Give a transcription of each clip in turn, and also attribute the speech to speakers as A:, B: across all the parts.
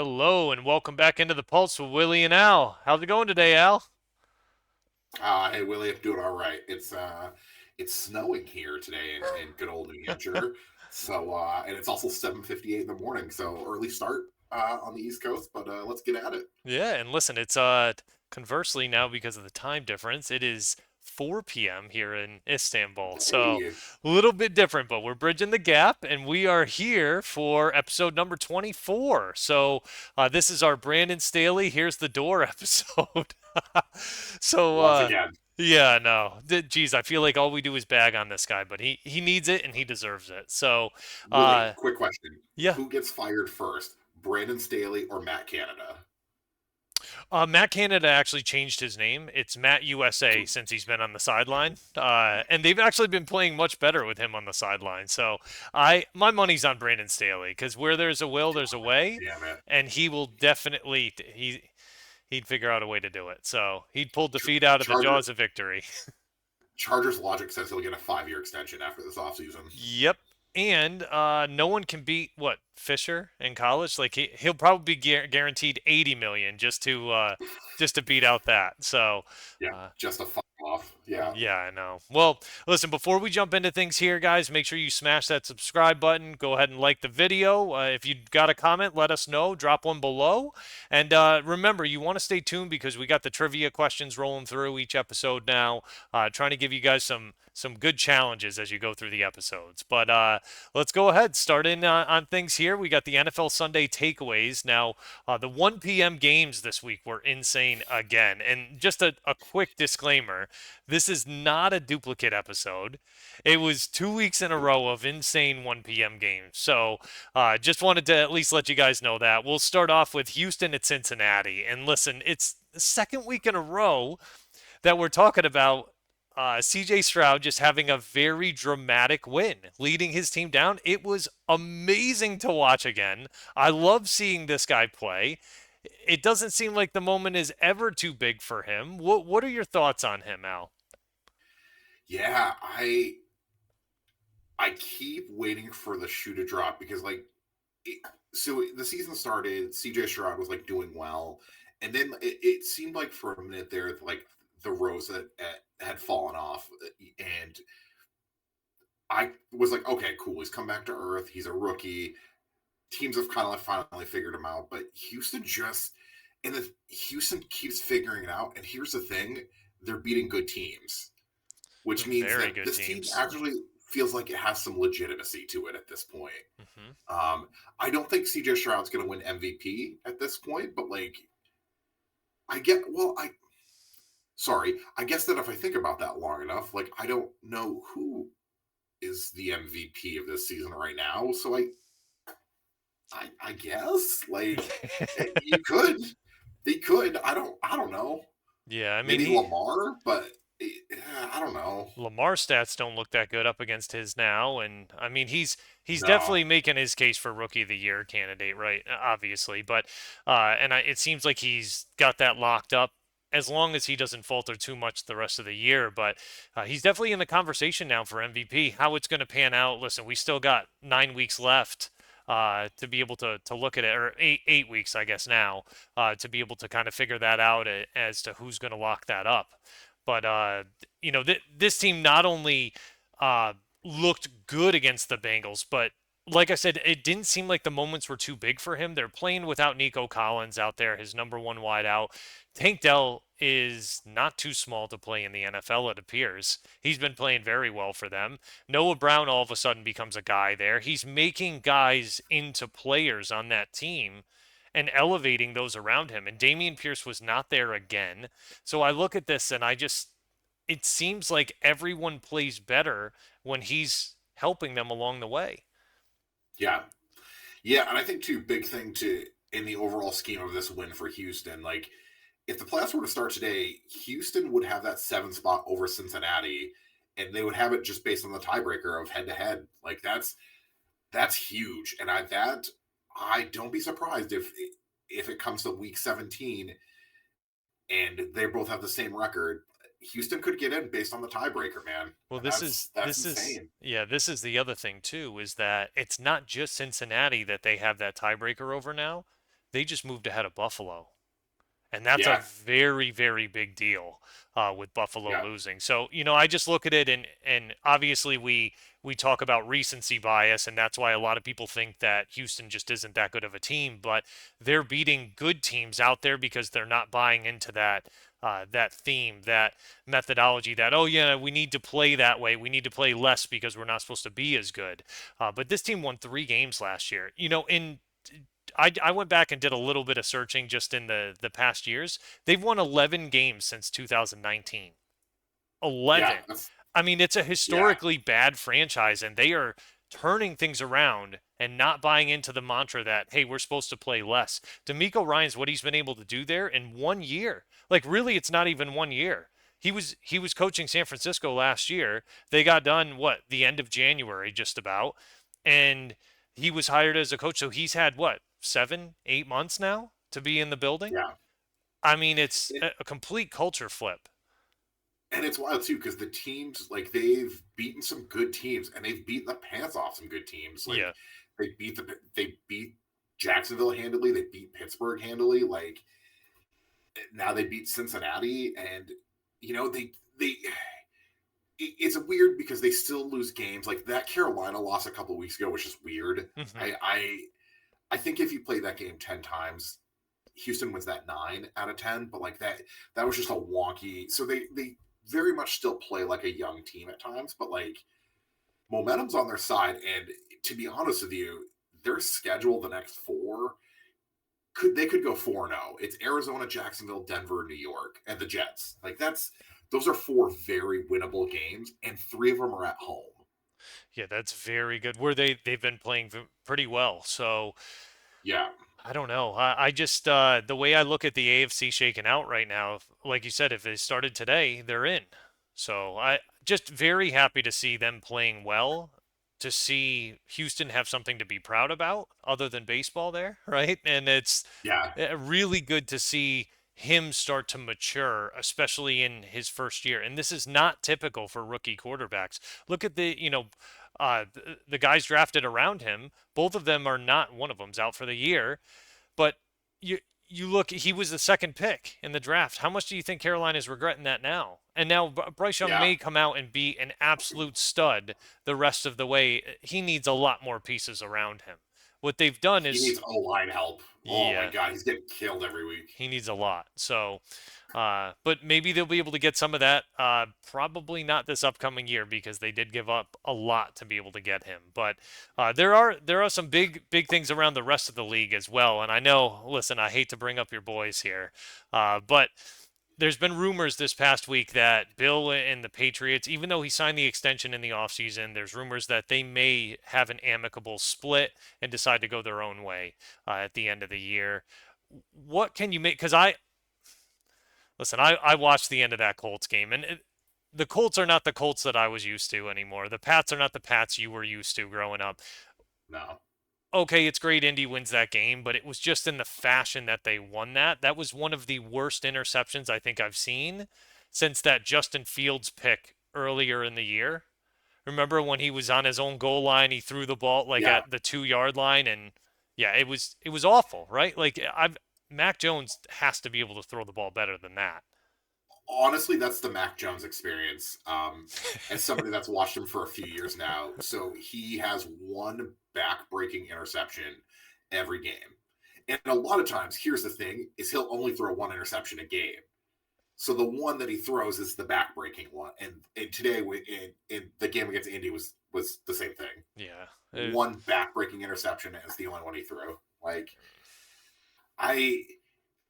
A: Hello and welcome back into the Pulse with Willie and Al. How's it going today, Al?
B: Hey Willie, I'm doing all right. It's snowing here today in good old New Hampshire. And it's also 7:58 in the morning, so early start on the East Coast, but let's get at it.
A: Yeah, and listen, it's conversely now because of the time difference, it is 4 p.m. here in Istanbul. So
B: Hey,
A: a little bit different, but we're bridging the gap and we are here for episode number 24. So this is our Brandon Staley Here's the Door episode. So
B: once again,
A: yeah, no. Geez, I feel like all we do is bag on this guy, but he needs it and he deserves it. So
B: Willie,
A: uh
B: quick question:
A: yeah.
B: Who gets fired first, Brandon Staley or Matt Canada?
A: Matt Canada actually changed his name. It's Matt USA since he's been on the sideline, and they've actually been playing much better with him on the sideline. So my money's on Brandon Staley because where there's a will, there's a way,
B: Damn it!
A: and he will definitely he'd figure out a way to do it. So he'd pull defeat out of the
B: Charger
A: jaws of victory.
B: Chargers logic says he'll get a 5-year extension after this offseason.
A: Yep. And no one can beat what Fisher in college. Like he'll probably be guaranteed 80 million just to beat out that. So
B: Yeah,
A: uh,
B: just a fuck off. Yeah.
A: yeah, I know. Well, listen, before we jump into things here, guys, make sure you smash that subscribe button. Go ahead and like the video. If you got a comment, let us know. Drop one below. And remember, you want to stay tuned because we got the trivia questions rolling through each episode now, trying to give you guys some good challenges as you go through the episodes. But let's go ahead, start in on things here. We got the NFL Sunday takeaways. Now, the 1 p.m. games this week were insane again. And just a quick disclaimer, this is not a duplicate episode. It was 2 weeks in a row of insane 1 p.m. games. So just wanted to at least let you guys know that. We'll start off with Houston at Cincinnati. And listen, it's the second week in a row that we're talking about CJ Stroud just having a very dramatic win, leading his team down. It was amazing to watch again. I love seeing this guy play. It doesn't seem like the moment is ever too big for him. What are your thoughts on him, Al?
B: Yeah, I keep waiting for the shoe to drop because it, so the season started, CJ Stroud was like doing well, and then it seemed like for a minute there like the rose had fallen off, and I was like, okay, cool, he's come back to earth, he's a rookie. Teams have kind of like finally figured him out, but Houston keeps figuring it out. And here's the thing: they're beating good teams, which means
A: Very
B: that
A: good
B: this team
A: teams.
B: actually feels like it has some legitimacy to it at this point.
A: Hmm.
B: I don't think CJ Stroud's going to win MVP at this point, but like, I get, well, I, sorry, I guess that if I think about that long enough, like, I don't know who is the MVP of this season right now. So I guess, like, you could, they could, I don't know.
A: Yeah, I mean
B: Maybe
A: he
B: Lamar, but I don't know.
A: Lamar stats don't look that good up against his now, and I mean he's
B: No,
A: definitely making his case for rookie of the year candidate, right? Obviously, but it seems like he's got that locked up as long as he doesn't falter too much the rest of the year. But he's definitely in the conversation now for MVP. How it's going to pan out? Listen, we still got 9 weeks left. To be able to look at it, or eight weeks, I guess now, to be able to kind of figure that out as to who's going to lock that up. But this team not only uh, looked good against the Bengals, but like I said, it didn't seem like the moments were too big for him. They're playing without Nico Collins out there, his number one wideout. Tank Dell is not too small to play in the NFL, it appears. He's been playing very well for them. Noah Brown all of a sudden becomes a guy there. He's making guys into players on that team and elevating those around him. And Damian Pierce was not there again. So I look at this and it seems like everyone plays better when he's helping them along the way.
B: yeah, yeah, and I think too big thing to in the overall scheme of this win for Houston, like if the playoffs were to start today, Houston would have that 7 spot over Cincinnati, and they would have it just based on the tiebreaker of head to head. Like that's huge, and I don't be surprised if it comes to week 17 and they both have the same record. Houston could get in based on the tiebreaker, man,
A: Well,
B: and
A: this
B: that's
A: is
B: that's
A: this is
B: insane.
A: yeah, this is the other thing too, is that it's not just Cincinnati that they have that tiebreaker over now. they just moved ahead of Buffalo. And that's a
B: Yeah,
A: very, very big deal with Buffalo
B: yeah,
A: losing. So, I just look at it, and obviously we talk about recency bias, and that's why a lot of people think that Houston just isn't that good of a team, but they're beating good teams out there because they're not buying into that theme, that methodology, that, oh yeah, we need to play that way. We need to play less because we're not supposed to be as good. But this team won 3 games last year. I went back and did a little bit of searching just in the past years. They've won 11 games since 2019.
B: yeah.
A: 11.
B: That's
A: I mean, it's a
B: yeah,
A: historically bad franchise, and they are turning things around and not buying into the mantra that, hey, we're supposed to play less. D'Amico Ryan's what he's been able to do there in 1 year. Like, really, it's not even 1 year. He was coaching San Francisco last year. They got done the end of January, just about, and he was hired as a coach. So he's had 7, 8 months now to be in the building.
B: yeah.
A: I mean, it's
B: It,
A: a complete culture flip.
B: and it's wild too because the teams like they've beaten some good teams and they've beaten the pants off some good teams. Like
A: Yeah.
B: they beat Jacksonville handily, they beat Pittsburgh handily. Like now they beat Cincinnati, and they it's weird because they still lose games. Like that Carolina loss a couple of weeks ago, which is weird.
A: Hmm.
B: I think if you play that game 10 times, Houston wins that 9 out of 10. But like that was just a wonky. So they very much still play like a young team at times, but like momentum's on their side. And to be honest with you, their schedule the next four could go 4-0. It's Arizona, Jacksonville, Denver, New York, and the Jets. Like those are four very winnable games, and three of them are at home.
A: Yeah, that's very good. Where they've been playing pretty well. So
B: Yeah,
A: I don't know. I just the way I look at the AFC shaking out right now, like you said, if they started today, they're in. So I just very happy to see them playing well, to see Houston have something to be proud about other than baseball there, right? And it's
B: yeah,
A: really good to see him start to mature, especially in his first year. And this is not typical for rookie quarterbacks. Look at the guys drafted around him. Both of them are not. One of them's out for the year, but you you look, he was the second pick in the draft. How much do you think Carolina's regretting that now? And now Bryce Young
B: yeah.
A: may come out and be an absolute stud the rest of the way. He needs a lot more pieces around him. What they've done
B: He
A: is,
B: needs O line help. Oh my
A: yeah,
B: god, he's getting killed every week.
A: he needs a lot. So, but maybe they'll be able to get some of that. Probably not this upcoming year because they did give up a lot to be able to get him. But there are some big things around the rest of the league as well. And I know, listen, I hate to bring up your boys here, but there's been rumors this past week that Bill and the Patriots, even though he signed the extension in the offseason, there's rumors that they may have an amicable split and decide to go their own way at the end of the year. What can you make? Because I watched the end of that Colts game, and the Colts are not the Colts that I was used to anymore. The Pats are not the Pats you were used to growing up.
B: No.
A: Okay, it's great Indy wins that game, but it was just in the fashion that they won that. That was one of the worst interceptions I think I've seen since that Justin Fields pick earlier in the year. Remember when he was on his own goal line, he threw the ball like
B: Yeah.
A: at the 2 yard line, and yeah, it was awful, right? Like I've Mac Jones has to be able to throw the ball better than that.
B: Honestly, that's the Mac Jones experience. As somebody that's watched him for a few years now, so he has one back-breaking interception every game. And a lot of times, here's the thing: is he'll only throw one interception a game. So the one that he throws is the back-breaking one. And today, in the game against Indy, was the same thing.
A: Yeah.
B: One back-breaking interception is the only one he threw. Like I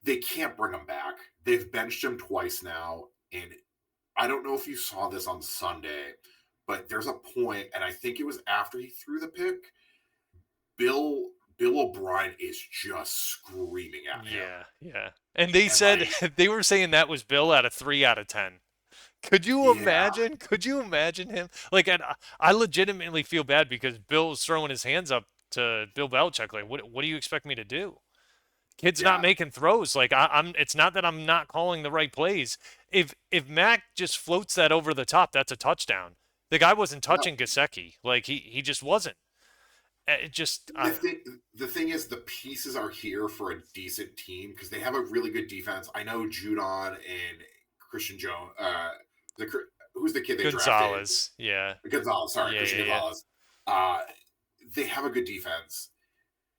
B: they can't bring him back. They've benched him twice now, and I don't know if you saw this on Sunday, but there's a point, and I think it was after he threw the pick. Bill O'Brien is just screaming at him,
A: Yeah, yeah. And they
B: and
A: said
B: like,
A: they were saying that was Bill at a 3 out of 10. Could you
B: yeah,
A: imagine? Could you imagine him? Like, I legitimately feel bad because Bill was throwing his hands up to Bill Belichick. Like, what do you expect me to do? Kid's not
B: yeah,
A: making throws. Like, I'm. It's not that I'm not calling the right plays. If Mac just floats that over the top, that's a touchdown. The guy wasn't
B: no,
A: touching Gasecki. Like he just wasn't. It just,
B: the thing the thing is the pieces are here for a decent team because they have a really good defense. I know Judon and Christian Jones. The who's the kid they drafted?
A: Gonzalez. Yeah.
B: Gonzalez. Sorry,
A: Yeah,
B: Christian
A: yeah, yeah.
B: Gonzalez. Uh, they have a good defense.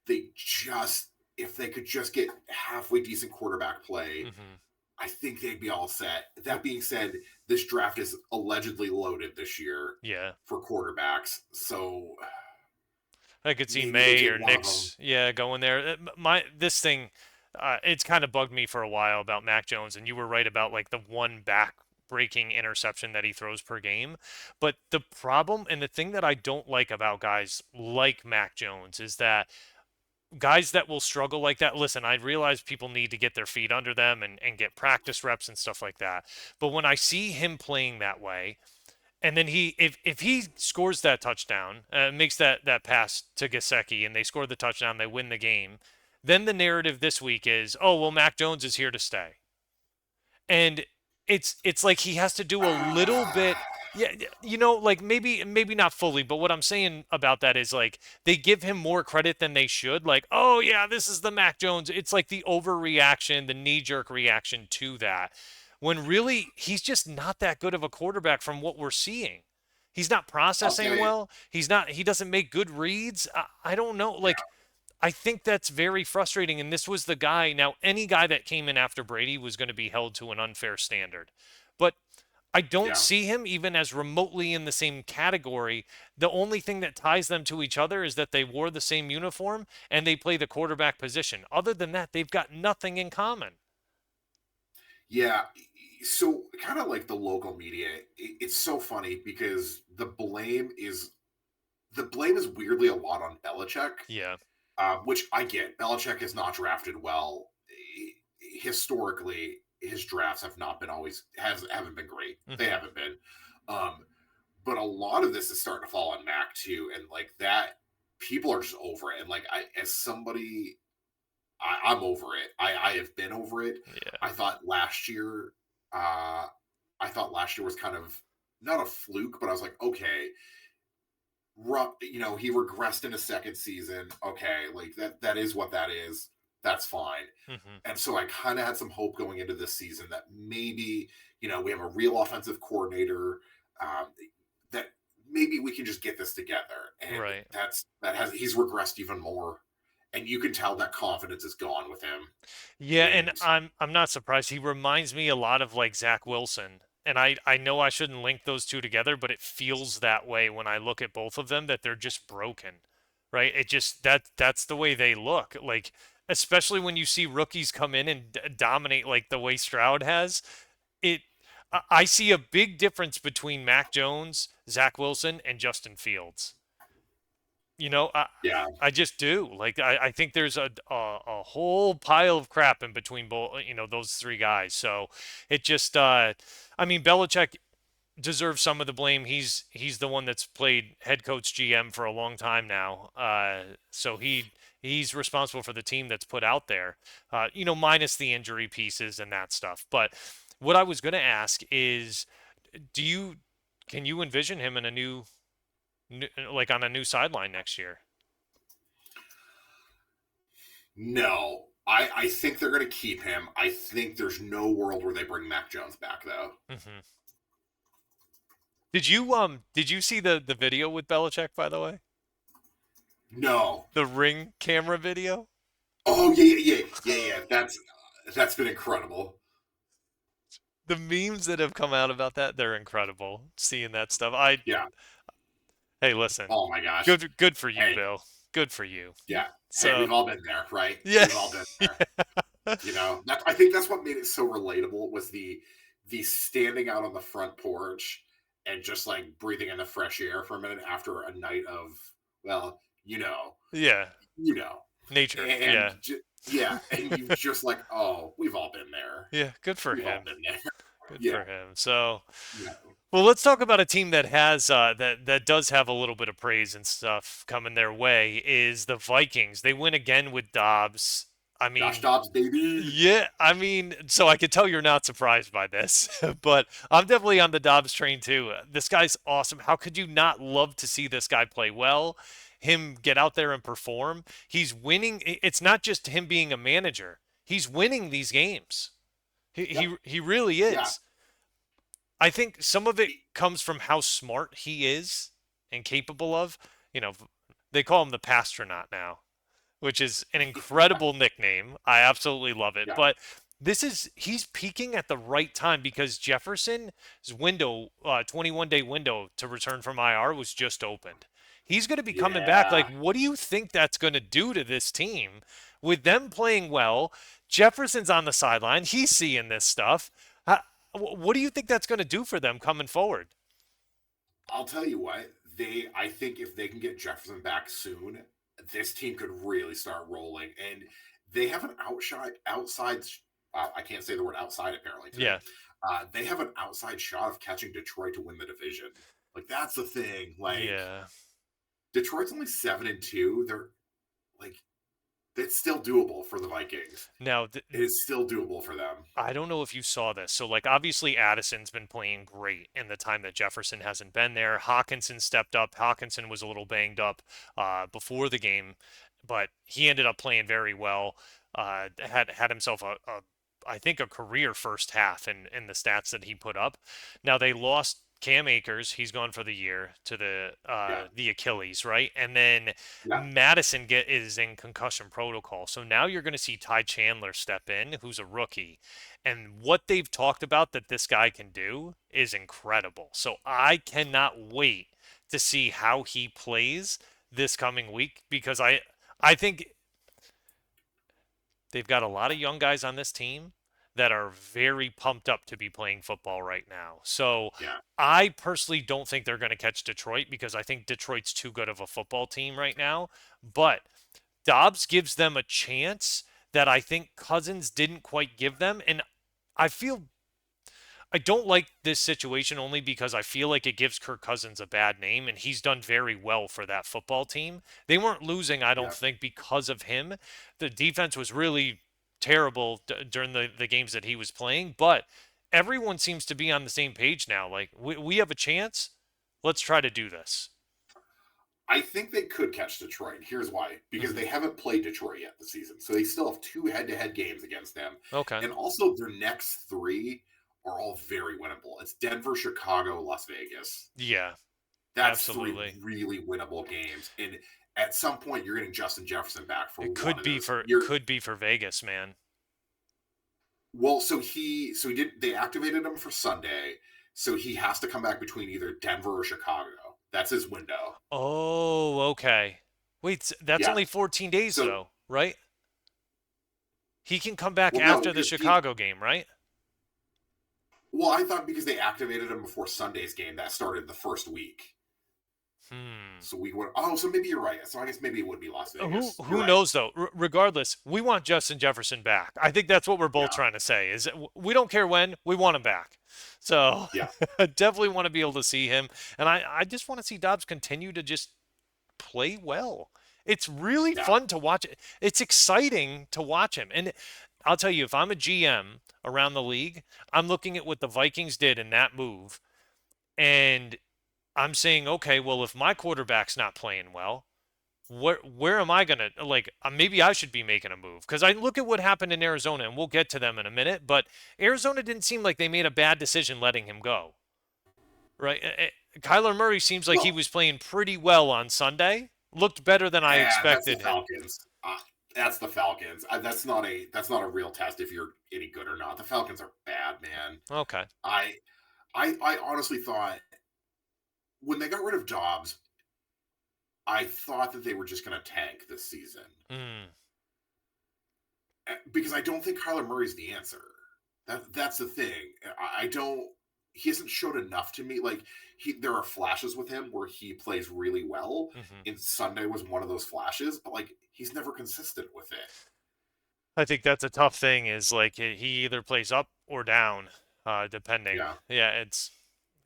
B: They just if they could just get halfway decent quarterback play,
A: Hmm.
B: I think they'd be all set. That being said, this draft is allegedly loaded this year
A: Yeah.
B: for quarterbacks, so
A: I could see
B: maybe they
A: May
B: take
A: or
B: one of them.
A: Knicks, yeah, going there. My this thing, it's kind of bugged me for a while about Mac Jones, and you were right about like the one back-breaking interception that he throws per game. But the problem and the thing that I don't like about guys like Mac Jones is that guys that will struggle like that. Listen, I realize people need to get their feet under them and get practice reps and stuff like that. But when I see him playing that way, and then if he scores that touchdown, makes that pass to Gasecki, and they score the touchdown, they win the game. Then the narrative this week is, oh well, Mac Jones is here to stay, and it's like he has to do a little bit. Yeah, like maybe not fully, but what I'm saying about that is like they give him more credit than they should. Like, oh yeah, this is the Mac Jones. It's like the overreaction, the knee-jerk reaction to that, when really he's just not that good of a quarterback from what we're seeing. He's not
B: I'll tell
A: processing
B: you,
A: well. He doesn't make good reads. I don't know.
B: yeah,
A: Like, I think that's very frustrating. And this was the guy. Now, any guy that came in after Brady was going to be held to an unfair standard. But I don't
B: yeah.
A: see him even as remotely in the same category. The only thing that ties them to each other is that they wore the same uniform and they play the quarterback position. Other than that, they've got nothing in common.
B: Yeah. So kind of like the local media, it's so funny because the blame is weirdly a lot on Belichick,
A: Yeah.
B: which I get. Belichick has not drafted well. Historically, his drafts have not been always haven't been great. They
A: Hmm.
B: haven't been. Um, but a lot of this is starting to fall on Mac too, and like that, people are just over it. And like as somebody, I'm over it. I have been over it.
A: Yeah.
B: I thought last year, uh, I thought last year was kind of not a fluke, but I was like, okay, he regressed in a second season. Okay, like that is what that is. That's fine.
A: Hmm.
B: And so I kind of had some hope going into this season that maybe, we have a real offensive coordinator, um, that maybe we can just get this together. And
A: Right.
B: he's regressed even more. And you can tell that confidence is gone with him.
A: Yeah, and
B: And
A: I'm not surprised. He reminds me a lot of like Zach Wilson. And I know I shouldn't link those two together, but it feels that way when I look at both of them, that they're just broken. Right? It just that's the way they look. Like, especially when you see rookies come in and dominate like the way Stroud has. It I see a big difference between Mac Jones, Zach Wilson, and Justin Fields. You know,
B: yeah,
A: I just do. Like, I think there's a whole pile of crap in between both, those three guys. So it just, I mean, Belichick deserves some of the blame. He's the one that's played head coach GM for a long time now. So he's responsible for the team that's put out there. Minus the injury pieces and that stuff. But what I was going to ask is, do you can you envision him in a like on a new sideline next year?
B: no. I think they're going to keep him. I think there's no world where they bring Mac Jones back, though.
A: Hmm. Did you see the video with Belichick, by the way?
B: No.
A: The ring camera video?
B: Oh yeah. That's been incredible.
A: The memes that have come out about that, they're incredible. Seeing that stuff. I
B: Yeah.
A: Hey, listen.
B: Oh my gosh.
A: Good for you,
B: Hey,
A: Bill. Good for you.
B: yeah. Hey,
A: So,
B: we've all been there, right?
A: yeah.
B: We've all been there. I think that's what made it so relatable was the standing out on the front porch and just like breathing in the fresh air for a minute after a night of, well,
A: Yeah.
B: you know,
A: Nature.
B: and
A: Yeah.
B: yeah, and you just like, oh, we've all been there.
A: Yeah, good for
B: We've all
A: him.
B: been there.
A: Good
B: Yeah,
A: for him. So,
B: yeah.
A: well, let's talk about a team that has that does have a little bit of praise and stuff coming their way is the Vikings. They win again with Dobbs. I
B: Josh
A: mean,
B: Dobbs, baby.
A: yeah, I mean, so I could tell you're not surprised by this, but I'm definitely on the Dobbs train too. This guy's awesome. How could you not love to see this guy play well? him get out there and perform. He's winning. It's not just him being a manager. He's winning these games. He
B: Yep.
A: he, he really
B: Yeah.
A: is. I think some of it comes from how smart he is and capable of. You know, they call him the Pastronaut now, which is an incredible nickname. I absolutely love it.
B: Yeah.
A: But he's peaking at the right time because Jefferson's window, 21-day window to return from IR was just opened. He's going to be coming back. Like,
B: Yeah.
A: what do you think that's going to do to this team with them playing well? Jefferson's on the sideline. He's seeing this stuff. What do you think that's going to do for them coming forward?
B: I'll tell you what, I think if they can get Jefferson back soon, this team could really start rolling. And they have an outside I can't say the word outside apparently today.
A: Yeah,
B: They have an outside shot of catching Detroit to win the division. Like that's the thing. Like
A: yeah.
B: Detroit's only 7-2. They're like it's still doable for the Vikings.
A: Now,
B: It is still doable for them.
A: I don't know if you saw this. So, like, obviously, Addison's been playing great in the time that Jefferson hasn't been there. Hawkinson stepped up. Hawkinson was a little banged up before the game, but he ended up playing very well. Had himself I think, a career first half in the stats that he put up. Now they lost Cam Akers. He's gone for the year to
B: Yeah.
A: the Achilles, right? And then
B: Yeah.
A: Madison is in concussion protocol. So now you're going to see Ty Chandler step in, who's a rookie. And what they've talked about that this guy can do is incredible. So I cannot wait to see how he plays this coming week because I think they've got a lot of young guys on this team that are very pumped up to be playing football right now. So
B: Yeah.
A: I personally don't think they're going to catch Detroit because I think Detroit's too good of a football team right now. But Dobbs gives them a chance that I think Cousins didn't quite give them. And I feel I don't like this situation only because I feel like it gives Kirk Cousins a bad name, and he's done very well for that football team. They weren't losing, I don't
B: Yeah.
A: think, because of him. The defense was really terrible during the games that he was playing, but everyone seems to be on the same page now. Like, we have a chance. Let's try to do this.
B: I think they could catch Detroit. Here's why: because
A: Hmm.
B: they haven't played Detroit yet this season, so they still have two head-to-head games against them,
A: Okay.
B: and also their next three are all very winnable. It's Denver, Chicago, Las Vegas.
A: Yeah,
B: That's three
A: absolutely.
B: really winnable games, and at some point you're getting Justin Jefferson back for
A: It
B: one
A: could
B: of
A: be
B: those.
A: for
B: You're
A: could be for Vegas, man.
B: well, so he did. They activated him for Sunday, so he has to come back between either Denver or Chicago. That's his window.
A: Oh, okay. Wait, that's
B: Yeah.
A: only 14 days
B: So
A: though, right? He can come back
B: well, no,
A: after the
B: because he
A: Chicago game, right?
B: well, I thought because they activated him before Sunday's game that started the first week.
A: Hmm.
B: So we went, oh, so maybe you're right. So I guess maybe it would be Las
A: Who
B: Vegas. You're
A: who
B: right.
A: knows though? Regardless, we want Justin Jefferson back. I think that's what we're both
B: Yeah.
A: trying to say. Is that we don't care when, we want him back. So
B: Yeah.
A: I definitely want to be able to see him, and I just want to see Dobbs continue to just play well. It's really
B: Yeah.
A: fun to watch. It's exciting to watch him, and I'll tell you, if I'm a GM around the league, I'm looking at what the Vikings did in that move, and I'm saying, okay, well, if my quarterback's not playing well, where am I gonna like? Maybe I should be making a move because I look at what happened in Arizona, and we'll get to them in a minute. But Arizona didn't seem like they made a bad decision letting him go, right? Kyler Murray seems like he
B: Well,
A: was playing pretty well on Sunday. Looked better than I
B: that's the
A: expected him.
B: Falcons. That's the Falcons. That's not a real test if you're any good or not. The Falcons are bad, man.
A: Okay.
B: I I honestly thought when they got rid of Dobbs, I thought that they were just going to tank this season
A: Mm,
B: because I don't think Kyler Murray's the answer. That's the thing. I don't. He hasn't showed enough to me. Like there are flashes with him where he plays really well,
A: hmm
B: and Sunday was one of those flashes. But like he's never consistent with it.
A: I think that's a tough thing. Is like he either plays up or down, depending.
B: Yeah,
A: Yeah, it's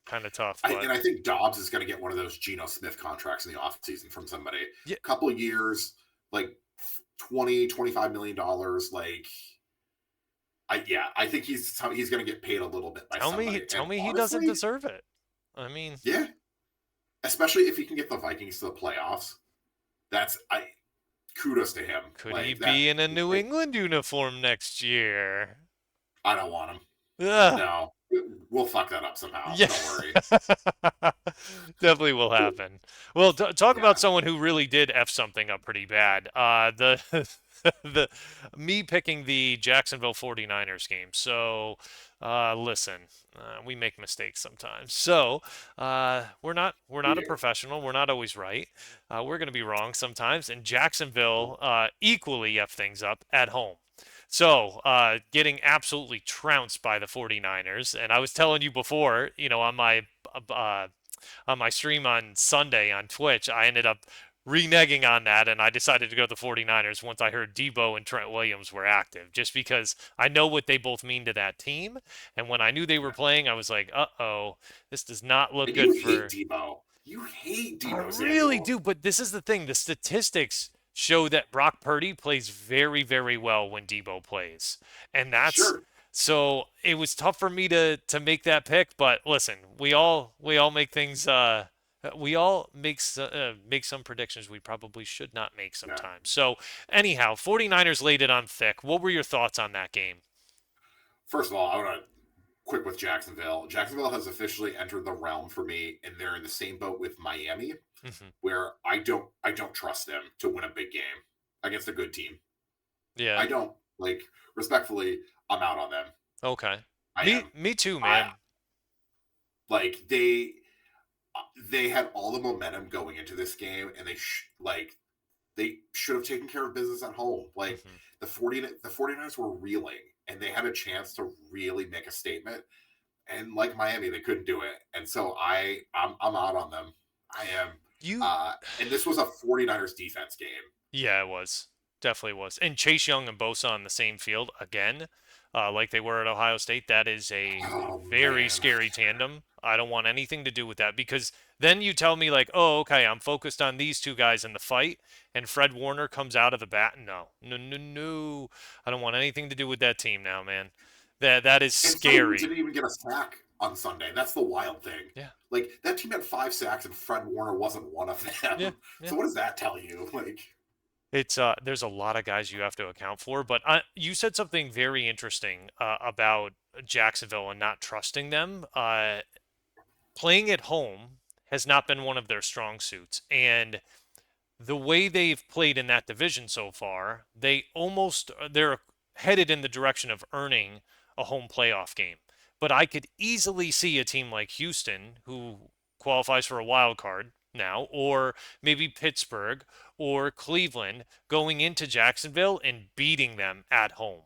A: kind of tough, but
B: and I think Dobbs is going to get one of those Geno Smith contracts in the offseason from somebody.
A: yeah.
B: Couple of years, like 20-25 million dollars. Like I think he's going to get paid a little bit by somebody.
A: Tell
B: And
A: me he doesn't
B: honestly,
A: deserve it. I mean,
B: yeah, especially if he can get the Vikings to the playoffs. That's I kudos to him.
A: Could he
B: Like that,
A: be in a New
B: like,
A: England uniform next year?
B: I don't want him.
A: Ugh.
B: No, we'll fuck that up somehow.
A: Yeah.
B: Don't worry.
A: Definitely will happen. Well, talk about
B: Yeah.
A: someone who really did F something up pretty bad. The the me picking the Jacksonville 49ers game. So, listen, we make mistakes sometimes. So, we're not a
B: We
A: professional. We're not always right. We're going to be wrong sometimes. And Jacksonville equally F things up at home. So, getting absolutely trounced by the 49ers. And I was telling you before, uh, on my stream on Sunday on Twitch, I ended up reneging on that and I decided to go to the 49ers once I heard Debo and Trent Williams were active, just because I know what they both mean to that team. And when I knew they were playing, I was like, uh oh, this does not look
B: And you
A: good
B: hate
A: for.
B: Debo. You hate
A: I
B: Debo
A: really
B: Samuel.
A: do, but this is the thing. The statistics show that Brock Purdy plays very, very well when Debo plays. And that's
B: Sure.
A: so it was tough for me to make that pick, but listen, we all make things we all make some predictions we probably should not make
B: Yeah.
A: sometimes. So anyhow, 49ers laid it on thick. What were your thoughts on that game?
B: First of all, I want to quick with Jacksonville. Jacksonville has officially entered the realm for me, and they're in the same boat with Miami,
A: Hmm.
B: where I don't trust them to win a big game against a good team.
A: Yeah.
B: I don't like respectfully. I'm out on them.
A: Okay.
B: I
A: Me
B: am.
A: me too,
B: I
A: man.
B: like they had all the momentum going into this game, and they should have taken care of business at home. Like
A: Hmm.
B: the 49ers were reeling, and they had a chance to really make a statement. And like Miami, they couldn't do it. And so I'm out on them. I am.
A: You
B: And this was a 49ers defense game.
A: Yeah, it was. Definitely was. And Chase Young and Bosa on the same field again, like they were at Ohio State. That is a
B: Oh
A: very
B: man.
A: scary tandem. I don't want anything to do with that because then you tell me like, oh, okay, I'm focused on these two guys in the fight, and Fred Warner comes out of the bat. No, no, no, no. I don't want anything to do with that team now, man. That is
B: And some of them
A: scary.
B: didn't even get a sack on Sunday. That's the wild thing.
A: Yeah,
B: Like that team had 5 sacks and Fred Warner wasn't one of
A: yeah,
B: them.
A: yeah.
B: So what does that tell you? Like,
A: It's there's a lot of guys you have to account for, but you said something very interesting about Jacksonville and not trusting them. Playing at home has not been one of their strong suits, and the way they've played in that division so far, they're headed in the direction of earning a home playoff game. But I could easily see a team like Houston, who qualifies for a wild card now, or maybe Pittsburgh or Cleveland going into Jacksonville and beating them at home.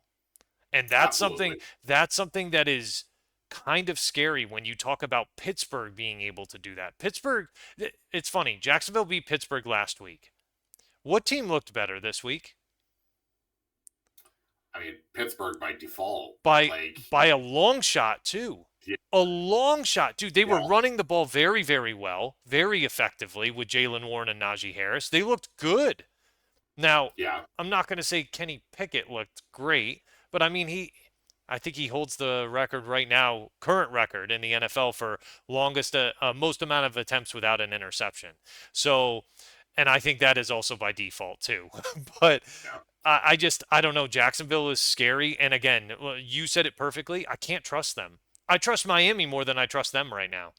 A: And
B: absolutely.
A: that's something that is kind of scary when you talk about Pittsburgh being able to do that. It's funny. Jacksonville beat Pittsburgh last week. What team looked better this week?
B: I mean, Pittsburgh by default.
A: By
B: Like,
A: by a long shot too.
B: yeah,
A: A long shot, dude. They were
B: yeah,
A: running the ball very, very well, very effectively with Jalen Warren and Najee Harris. They looked good. Now,
B: yeah.
A: I'm not going to say Kenny Pickett looked great, but I mean I think he holds the record right now, current record in the NFL for longest, most amount of attempts without an interception. So, and I think that is also by default too. But
B: Yeah.
A: I don't know. Jacksonville is scary, and again, you said it perfectly. I can't trust them. I trust Miami more than I trust them right now.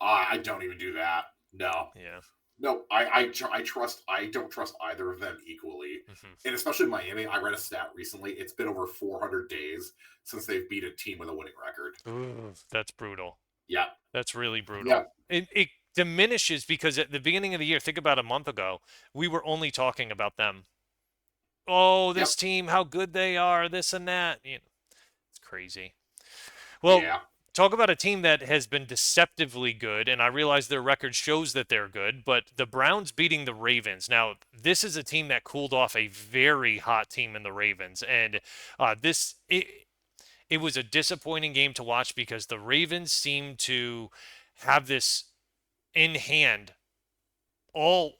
B: I don't even do that. No,
A: Yeah.
B: no. I trust. I don't trust either of them equally,
A: Hmm.
B: and especially Miami. I read a stat recently. It's been over 400 days since they've beat a team with a winning record.
A: Ooh, that's brutal.
B: Yeah,
A: That's really
B: yeah,
A: brutal. It diminishes because at the beginning of the year, think about a month ago, we were only talking about them. Oh,
B: yep,
A: this team, how good they are, this and that. It's crazy. Well,
B: yeah.
A: talk about a team that has been deceptively good, and I realize their record shows that they're good, but the Browns beating the Ravens. Now, this is a team that cooled off a very hot team in the Ravens, and it was a disappointing game to watch because the Ravens seemed to have this in hand all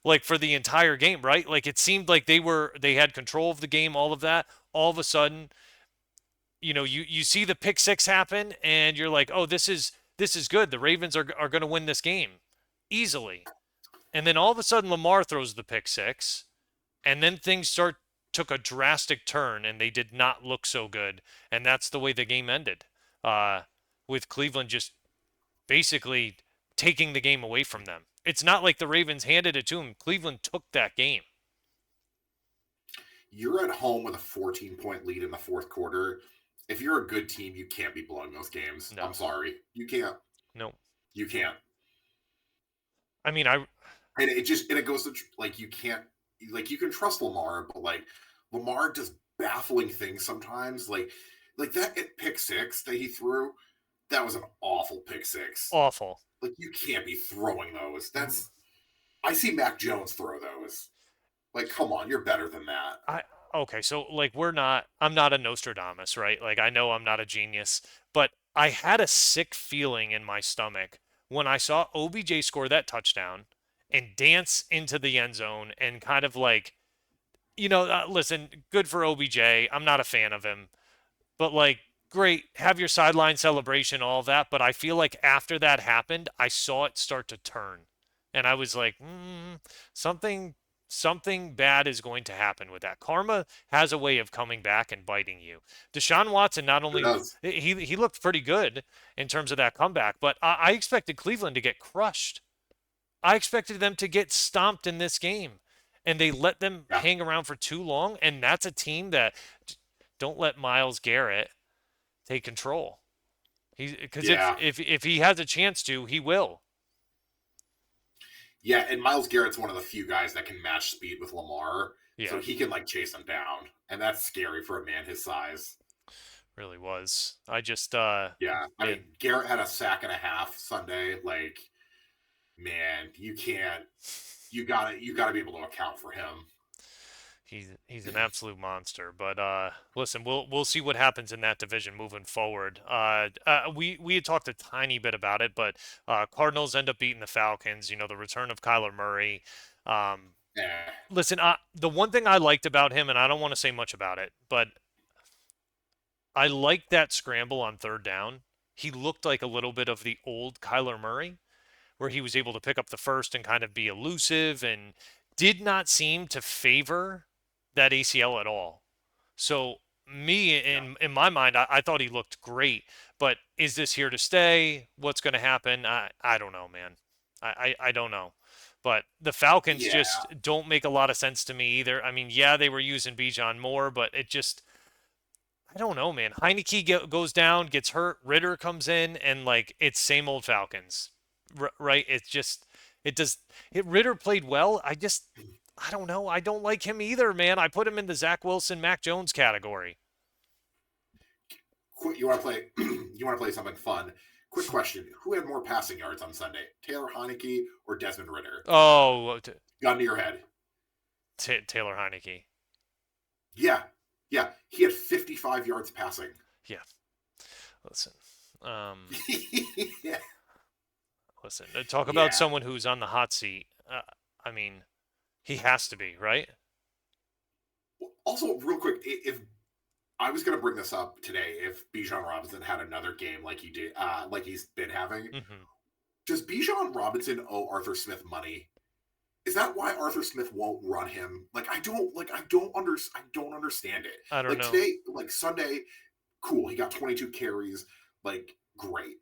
A: like for the entire game, right? Like it seemed like they had control of the game, all of that. All of a sudden, you see the pick six happen and you're like, "Oh, this is good. The Ravens are going to win this game easily." And then all of a sudden Lamar throws the pick six, and then things start took a drastic turn, and they did not look so good, and that's the way the game ended. Uh, with Cleveland just basically taking the game away from them. It's not like the Ravens handed it to them. Cleveland took that game.
B: You're at home with a 14-point lead in the fourth quarter. If you're a good team, you can't be blowing those games. I'm
A: No,
B: sorry. You can't.
A: no.
B: You can't.
A: I mean, I
B: And it goes to like you can't like you can trust Lamar, but like Lamar does baffling things sometimes. Like that pick six that he threw, that was an awful pick six.
A: awful.
B: Like you can't be throwing those. That's I see Mac Jones throw those. Like, come on, you're better than that.
A: I okay, so like we're not I'm not a Nostradamus, right? Like I know I'm not a genius, but I had a sick feeling in my stomach when I saw OBJ score that touchdown and dance into the end zone and kind of like, listen, good for OBJ. I'm not a fan of him, but like great, have your sideline celebration, all that, but I feel like after that happened, I saw it start to turn. And I was like, something something bad is going to happen with that. Karma has a way of coming back and biting you. Deshaun Watson not
B: It
A: only
B: does.
A: he looked pretty good in terms of that comeback, but I expected Cleveland to get crushed. I expected them to get stomped in this game, and they let them
B: Yeah.
A: hang around for too long. And that's a team that don't let Myles Garrett take control. He because
B: Yeah.
A: if he has a chance to, he will.
B: Yeah, and Miles Garrett's one of the few guys that can match speed with Lamar,
A: Yeah,
B: so he can like chase him down, and that's scary for a man his size.
A: really was. I just
B: Yeah, I
A: man,
B: mean Garrett had a sack and a half Sunday. Like, man, you can't. You gotta be able to account for him.
A: he's an absolute monster. But listen, we'll see what happens in that division moving forward. We had talked a tiny bit about it, but Cardinals end up beating the Falcons. You know, the return of Kyler Murray. Um,
B: Eh,
A: listen, the one thing I liked about him, and I don't want to say much about it, but I liked that scramble on third down. He looked like a little bit of the old Kyler Murray, where he was able to pick up the first and kind of be elusive and did not seem to favor that ACL at all. So me
B: yeah,
A: in my mind, I thought he looked great. But is this here to stay? What's going to happen? I don't know, man. I don't know. But the Falcons
B: yeah,
A: just don't make a lot of sense to me either. I mean, yeah, they were using Bijan more, but it just I don't know, man. Heineke goes down, gets hurt. Ritter comes in, and like it's same old Falcons, right? It's just it does. Ritter played well. I don't know. I don't like him either, man. I put him in the Zach Wilson, Mac Jones category.
B: You want to play? You want to play something fun? Quick question: who had more passing yards on Sunday, Taylor Heineke or Desmond Ritter?
A: Oh,
B: Gun to your head.
A: Taylor Heineke.
B: Yeah, yeah, he had 55 yards passing.
A: Yeah. Listen. Um.
B: yeah,
A: Listen. Talk about
B: yeah.
A: someone who's on the hot seat. I mean, he has to be, right?
B: Also, real quick, if I was going to bring this up today, if Bijan Robinson had another game like he did, like he's been having,
A: Mm-hmm.
B: does Bijan Robinson owe Arthur Smith money? Is that why Arthur Smith won't run him? Like, I don't understand it.
A: I don't
B: Like
A: know.
B: today, like Sunday, cool, he got 22 carries, like great.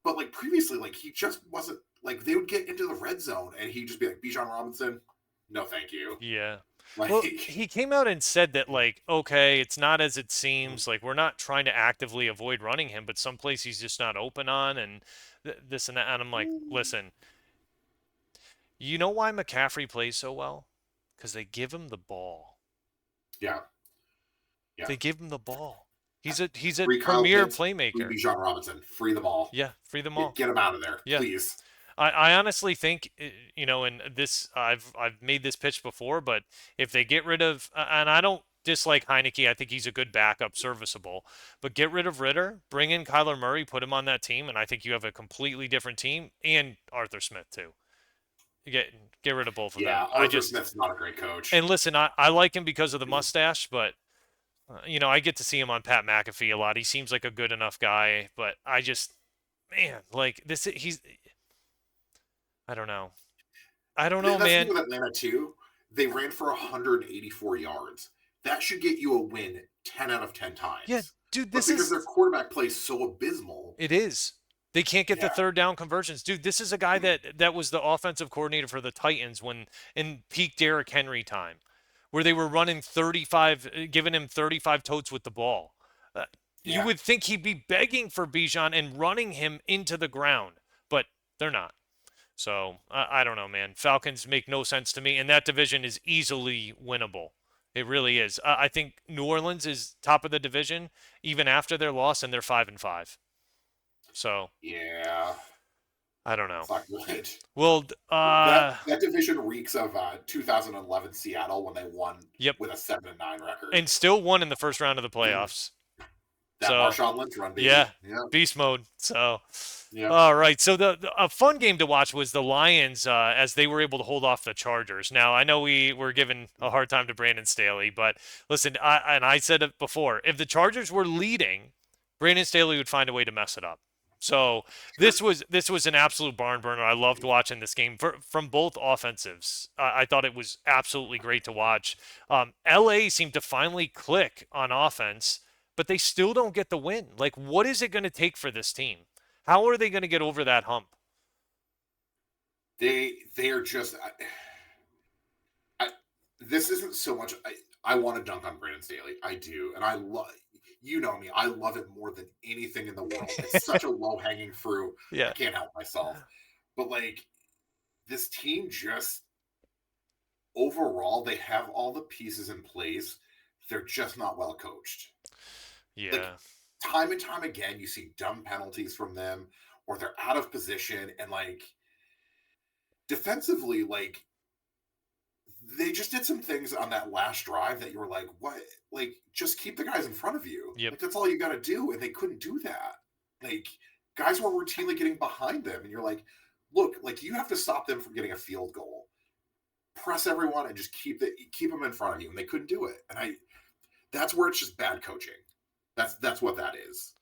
B: But like previously, like he just wasn't like they would get into the red zone and he'd just be like Bijan Robinson, no, thank you.
A: Yeah.
B: Like,
A: Well, he came out and said that, like, okay, it's not as it seems. Like, we're not trying to actively avoid running him, but some place he's just not open on, and this and that. And I'm like, listen, you know why McCaffrey plays so well? Because they give him the ball.
B: yeah, yeah.
A: They give him the ball. He's a
B: Free Kyle
A: premier
B: Pitts, free
A: playmaker.
B: Bijan Robinson, free them all.
A: Yeah, free them
B: Get,
A: all.
B: get him out of there,
A: Yeah.
B: please.
A: I honestly think and this I've made this pitch before, but if they get rid of and I don't dislike Heineke, I think he's a good backup, serviceable. But get rid of Ritter, bring in Kyler Murray, put him on that team, and I think you have a completely different team, and Arthur Smith too. Get get rid of both of
B: Yeah,
A: them. I
B: Arthur
A: just
B: Smith's not a great coach.
A: and listen, I like him because of the mustache, but I get to see him on Pat McAfee a lot. He seems like a good enough guy, but I just man, like this he's I don't know. I don't know,
B: That's the thing
A: man.
B: with Atlanta too. They ran for 184 yards. That should get you a win 10 out of 10
A: Yeah,
B: times.
A: dude,
B: But
A: this
B: because
A: is
B: their quarterback plays so abysmal,
A: it is. They can't get the
B: yeah,
A: third down conversions. Dude, this is a guy that was the offensive coordinator for the Titans when in peak Derrick Henry time, where they were running 35, giving him 35 totes with the ball. Uh, you
B: yeah,
A: would think he'd be begging for Bijan and running him into the ground, but they're not. So I don't know, man. Falcons make no sense to me, and that division is easily winnable. It really is. I think New Orleans is top of the division even after their loss, and they're 5-5. So
B: yeah.
A: I don't know.
B: It's not good.
A: Well,
B: That division reeks of 2011 Seattle when they won
A: yep,
B: with a 7-9 record.
A: and still won in the first round of the playoffs.
B: That
A: So
B: Marshawn Lynch run,
A: yeah,
B: baby. Yeah,
A: beast mode. So,
B: yeah.
A: all right. So a fun game to watch was the Lions as they were able to hold off the Chargers. Now I know we were giving a hard time to Brandon Staley, but listen, I said it before. If the Chargers were leading, Brandon Staley would find a way to mess it up. So
B: Sure.
A: this was an absolute barn burner. I loved watching this game from both offensives. I thought it was absolutely great to watch. LA seemed to finally click on offense, but they still don't get the win. Like, what is it going to take for this team? How are they going to get over that hump?
B: They are just. I, this isn't so much. I want to dunk on Brandon Staley. I do, and I love. You know me. I love it more than anything in the world. It's such a low hanging fruit. I
A: Yeah.
B: can't help myself. But like this team, just overall, they have all the pieces in place. They're just not well coached. Like
A: Yeah.
B: time and time again, you see dumb penalties from them, or they're out of position, and like defensively, like they just did some things on that last drive that you were like, what? Like, just keep the guys in front of you.
A: Yep.
B: Like, that's all you got to do. And they couldn't do that. Like, guys were routinely getting behind them. And you're like, look, like, you have to stop them from getting a field goal. Press everyone and just keep them in front of you. And they couldn't do it. And that's where it's just bad coaching. That's what that is.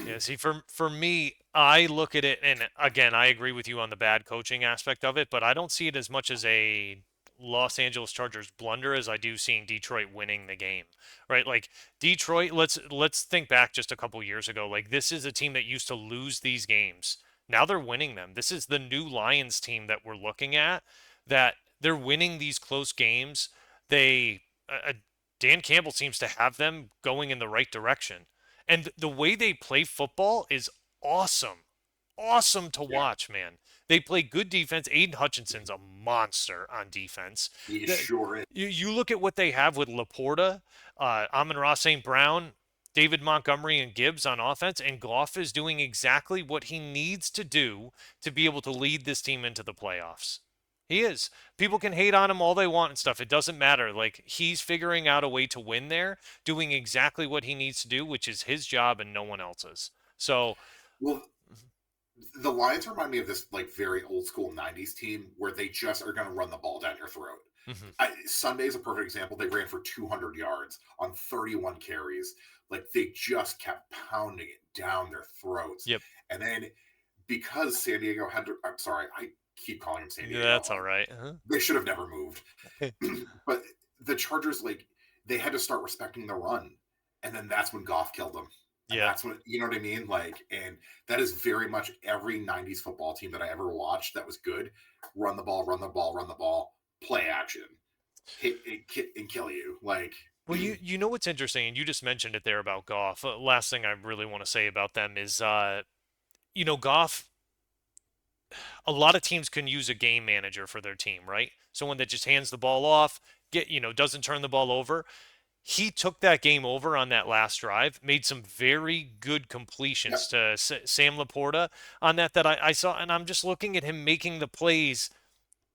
A: Yeah, see, for me, I look at it, and again, I agree with you on the bad coaching aspect of it, but I don't see it as much as a Los Angeles Chargers blunder as I do seeing Detroit winning the game, right? Like Detroit, let's think back just a couple years ago. Like this is a team that used to lose these games. Now they're winning them. This is the new Lions team that we're looking at, that they're winning these close games. They Dan Campbell seems to have them going in the right direction. And the way they play football is awesome. Awesome to
B: Yeah,
A: watch, man. They play good defense. Aiden Hutchinson's a monster on defense.
B: he
A: The,
B: sure is.
A: you look at what they have with Laporta, Amon-Ra St. Brown, David Montgomery, and Gibbs on offense, and Goff is doing exactly what he needs to do to be able to lead this team into the playoffs. He is. People can hate on him all they want and stuff. It doesn't matter. Like he's figuring out a way to win there, doing exactly what he needs to do, which is his job and no one else's. So,
B: Well, the Lions remind me of this like very old school '90s team where they just are going to run the ball down your throat.
A: mhm.
B: Sunday is a perfect example. They ran for 200 yards on 31 carries. Like they just kept pounding it down their throats.
A: Yep.
B: And then because San Diego had to, I'm sorry, I keep calling him San Diego.
A: That's all right. Uh-huh.
B: They should have never moved. But the Chargers, like, they had to start respecting the run. And then that's when Goff killed them. And
A: Yeah.
B: that's when, you know what I mean? Like, and that is very much every '90s football team that I ever watched that was good. Run the ball, run the ball, run the ball, play action, hit and kill you. Like,
A: Well, you know what's interesting, and you just mentioned it there about Goff. Last thing I really want to say about them is, Goff. A lot of teams can use a game manager for their team, right? Someone that just hands the ball off, doesn't turn the ball over. He took that game over on that last drive, made some very good
B: yeah,
A: completions to Sam Laporta on that I saw, and I'm just looking at him making the plays,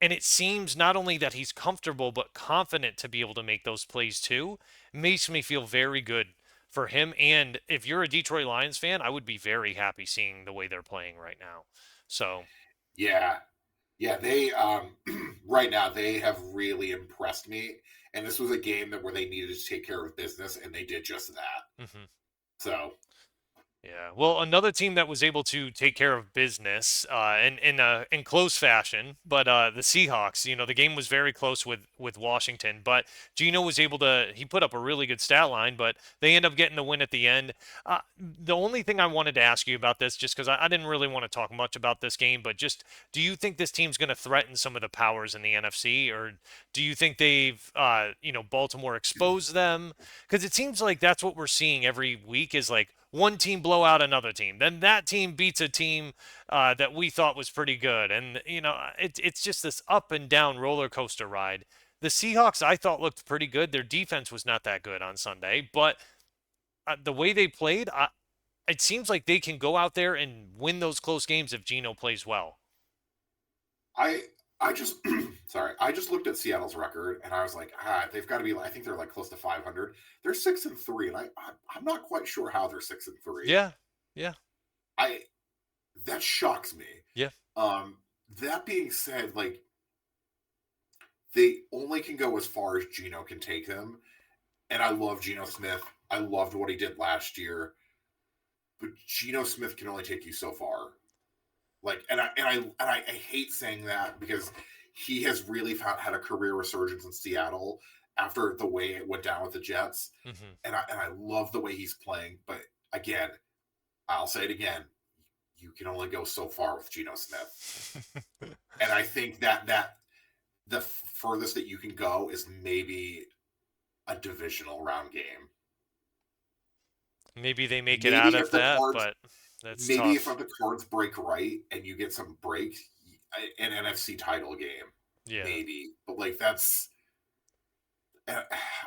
A: and it seems not only that he's comfortable but confident to be able to make those plays too. Makes me feel very good for him. And if you're a Detroit Lions fan, I would be very happy seeing the way they're playing right now. So,
B: yeah, yeah. They right now they have really impressed me. And this was a game that where they needed to take care of business, and they did just that.
A: mhm.
B: So
A: Yeah. Well, another team that was able to take care of business in close fashion, but the Seahawks. The game was very close with Washington, but Gino was able to. He put up a really good stat line, but they end up getting the win at the end. The only thing I wanted to ask you about this, just because I didn't really want to talk much about this game, but just do you think this team's going to threaten some of the powers in the NFC, or do you think they've Baltimore exposed them? Because it seems like that's what we're seeing every week is like one team blow out another team. Then that team beats a team that we thought was pretty good. And, it's just this up and down roller coaster ride. The Seahawks, I thought, looked pretty good. Their defense was not that good on Sunday, but the way they played, it seems like they can go out there and win those close games if Gino plays well.
B: I I just sorry, I just looked at Seattle's record and I was like, they've got to be. I think they're like close to 500. They're 6-3, and I'm not quite sure how they're 6-3.
A: Yeah, yeah,
B: I That shocks me.
A: yeah.
B: Um, that being said, like they only can go as far as Gino can take them, and I love Geno Smith. I loved what he did last year, but Geno Smith can only take you so far. Like, and I hate saying that because he has really had a career resurgence in Seattle after the way it went down with the Jets,
A: Hmm.
B: and I love the way he's playing. But again, I'll say it again: you can only go so far with Geno Smith, and I think that the furthest that you can go is maybe a divisional round game.
A: Maybe they make it out
B: Maybe
A: of
B: if the
A: that,
B: cards
A: but that's
B: maybe if
A: tough.
B: the cards break right and you get some breaks, an NFC title game,
A: Yeah.
B: maybe. But like that's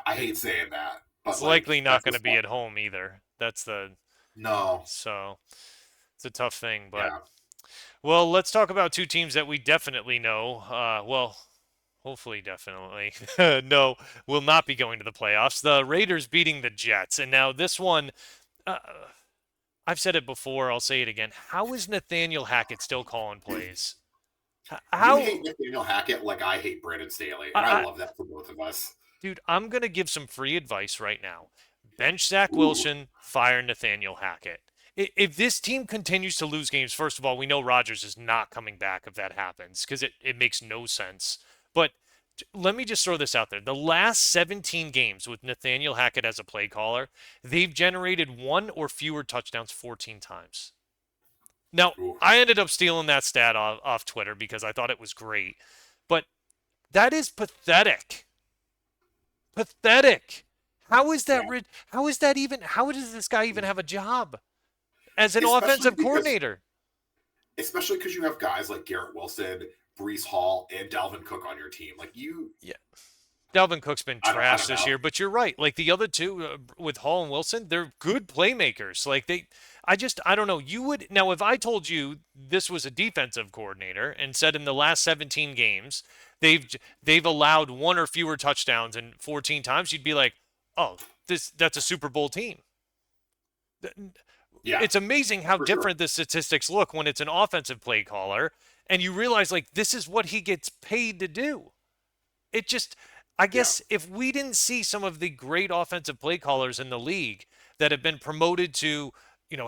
B: I hate saying that, but
A: It's
B: like
A: likely not
B: that's
A: going
B: the
A: to be
B: spot.
A: at home either. That's the
B: No,
A: so it's a tough thing, but
B: yeah,
A: well, let's talk about two teams that we definitely know. Well, hopefully, definitely no, will not be going to the playoffs. The Raiders beating the Jets, and now this one, uh, I've said it before. I'll say it again. How is Nathaniel Hackett still calling plays?
B: you hate
A: How?
B: Nathaniel Hackett like I hate Brandon Staley, and I
A: I,
B: love that for both of us.
A: Dude, I'm going to give some free advice right now. Bench Zach
B: Ooh,
A: Wilson, fire Nathaniel Hackett. If this team continues to lose games, first of all, we know Rodgers is not coming back if that happens because it makes no sense. But let me just throw this out there. The last 17 games with Nathaniel Hackett as a play caller, they've generated one or fewer touchdowns 14 times. Now,
B: ooh,
A: I ended up stealing that stat off Twitter because I thought it was great. But that is pathetic. Pathetic. How is that?
B: yeah.
A: How is that even? How does this guy even have a job as an
B: Especially
A: offensive
B: because
A: coordinator?
B: especially because you have guys like Garrett Wilson, Brees Hall, and Dalvin Cook on your team. Like you,
A: Yeah, Dalvin Cook's been
B: I
A: trash
B: don't
A: this
B: know.
A: year, but you're right. Like the other two with Hall and Wilson, they're good playmakers. I don't know. You would now if I told you this was a defensive coordinator and said in the last 17 games they've they've allowed one or fewer touchdowns and 14 times, you'd be like, oh, that's a Super Bowl team.
B: Yeah,
A: It's amazing how
B: for sure.
A: different the statistics look when it's an offensive play caller and you realize like this is what he gets paid to do. It just I
B: Yeah,
A: guess if we didn't see some of the great offensive play callers in the league that have been promoted to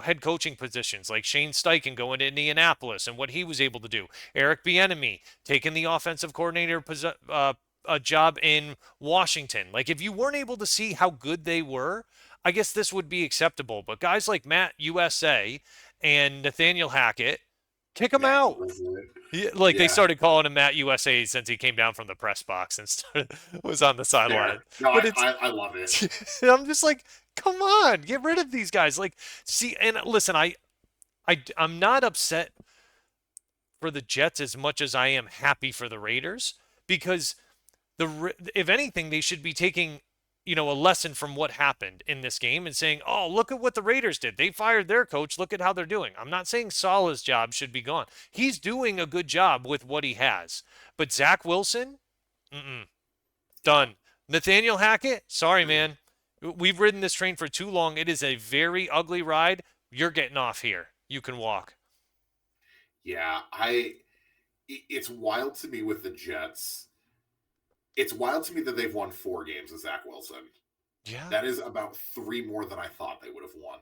A: head coaching positions like Shane Steichen going to Indianapolis and what he was able to do. Eric Bieniemy taking the offensive coordinator a job in Washington. Like if you weren't able to see how good they were, I guess this would be acceptable. But guys like Matt USA and Nathaniel Hackett, kick them
B: Matt
A: out.
B: was it.
A: Like they
B: Yeah,
A: started calling him Matt USA since he came down from the press box and was on the sideline.
B: fair. No,
A: But it's
B: I love it.
A: I'm just like, come on, get rid of these guys. Like, see, and listen, I'm not upset for the Jets as much as I am happy for the Raiders because if anything, they should be taking a lesson from what happened in this game and saying, "Oh, look at what the Raiders did. They fired their coach. Look at how they're doing." I'm not saying Salah's job should be gone. He's doing a good job with what he has. But Zach Wilson, mm-mm,
B: Yeah,
A: done. Nathaniel Hackett, sorry, man. We've ridden this train for too long. It is a very ugly ride. You're getting off here. You can walk.
B: yeah. It's wild to me with the Jets. It's wild to me that they've won 4 games with Zach Wilson.
A: Yeah.
B: That is about 3 more than I thought they would have won.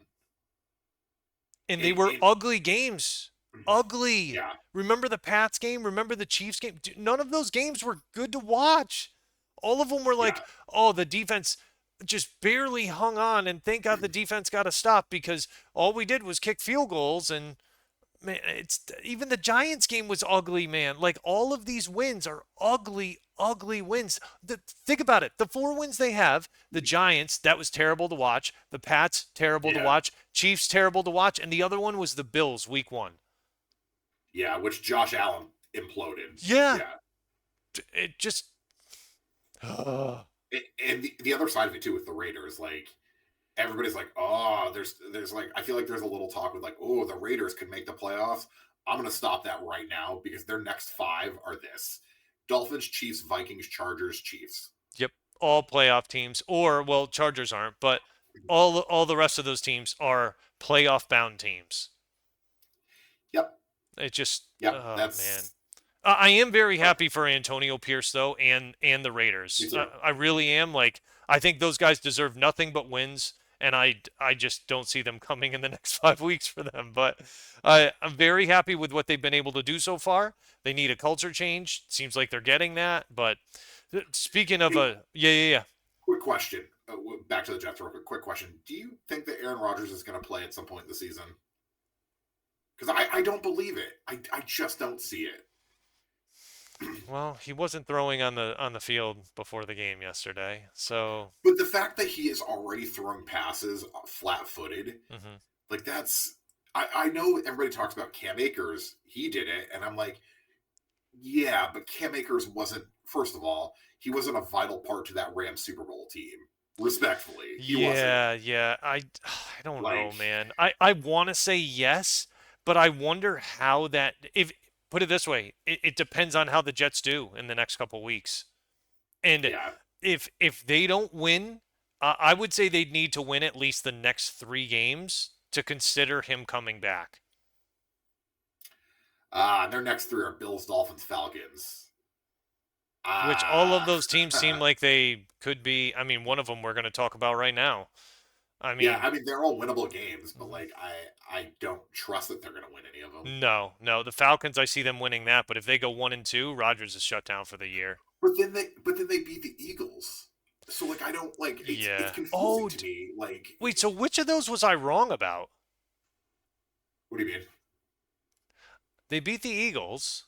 A: And they
B: it,
A: were
B: it
A: ugly games. Ugly.
B: yeah,
A: Remember the Pats game? Remember the Chiefs game? None of those games were good to watch. All of them were like,
B: yeah.
A: oh, the defense just barely hung on, and thank God the defense got a stop because all we did was kick field goals. And man, it's even the Giants game was ugly, man. Like all of these wins are ugly, ugly wins. Think about it. The 4 wins they have, the Giants, that was terrible to watch. The Pats, terrible to
B: Yeah,
A: watch. Chiefs, terrible to watch. And the other one was the Bills, week 1.
B: yeah, which Josh Allen imploded.
A: Yeah,
B: Yeah.
A: it just
B: And the other side of it too with the Raiders, like everybody's like, oh, there's like I feel like there's a little talk with like, oh, the Raiders could make the playoffs. I'm gonna stop that right now because their next five are this: Dolphins, Chiefs, Vikings, Chargers, Chiefs.
A: yep, all playoff teams, or well, Chargers aren't, but all the rest of those teams are playoff bound teams.
B: Yep,
A: It just,
B: yep.
A: oh man.
B: That's
A: I am very happy for Antonio Pierce though, and the
B: me
A: Raiders.
B: too.
A: I really am. Like I think those guys deserve nothing but wins, and I just don't see them coming in the next 5 weeks for them. But I'm very happy with what they've been able to do so far. They need a culture change. Seems like they're getting that. But speaking of
B: Hey,
A: a yeah.
B: quick question. Back to the Jets real quick. Quick question. Do you think that Aaron Rodgers is going to play at some point in the season? Because I don't believe it. I just don't see it.
A: Well, he wasn't throwing on the field before the game yesterday, so.
B: But the fact that he is already throwing passes flat footed,
A: Mhm.
B: like that's I know everybody talks about Cam Akers. He did it, and I'm like, yeah, but Cam Akers wasn't. First of all, he wasn't a vital part to that Rams Super Bowl team. Respectfully, he wasn't.
A: Yeah. I don't know,
B: Like,
A: man. I want to say yes, but I wonder how that if put it this way, it depends on how the Jets do in the next couple weeks. And
B: yeah.
A: if they don't win, I would say they'd need to win at least the next 3 games to consider him coming back.
B: Their next three are Bills, Dolphins, Falcons.
A: Which all of
B: Ah,
A: those teams seem like they could be. I mean, one of them we're going to talk about right now. I
B: yeah.
A: mean,
B: I mean, they're all winnable games, but
A: mhm.
B: like, I don't trust that they're going to win any of them.
A: No. The Falcons, I see them winning that, but if they go 1-2, Rodgers is shut down for the year.
B: But then they beat the Eagles. So like, I don't like it's
A: Yeah.
B: confusing
A: Oh,
B: to me. Like,
A: wait. So which of those was I wrong about?
B: what do you mean?
A: They beat the Eagles.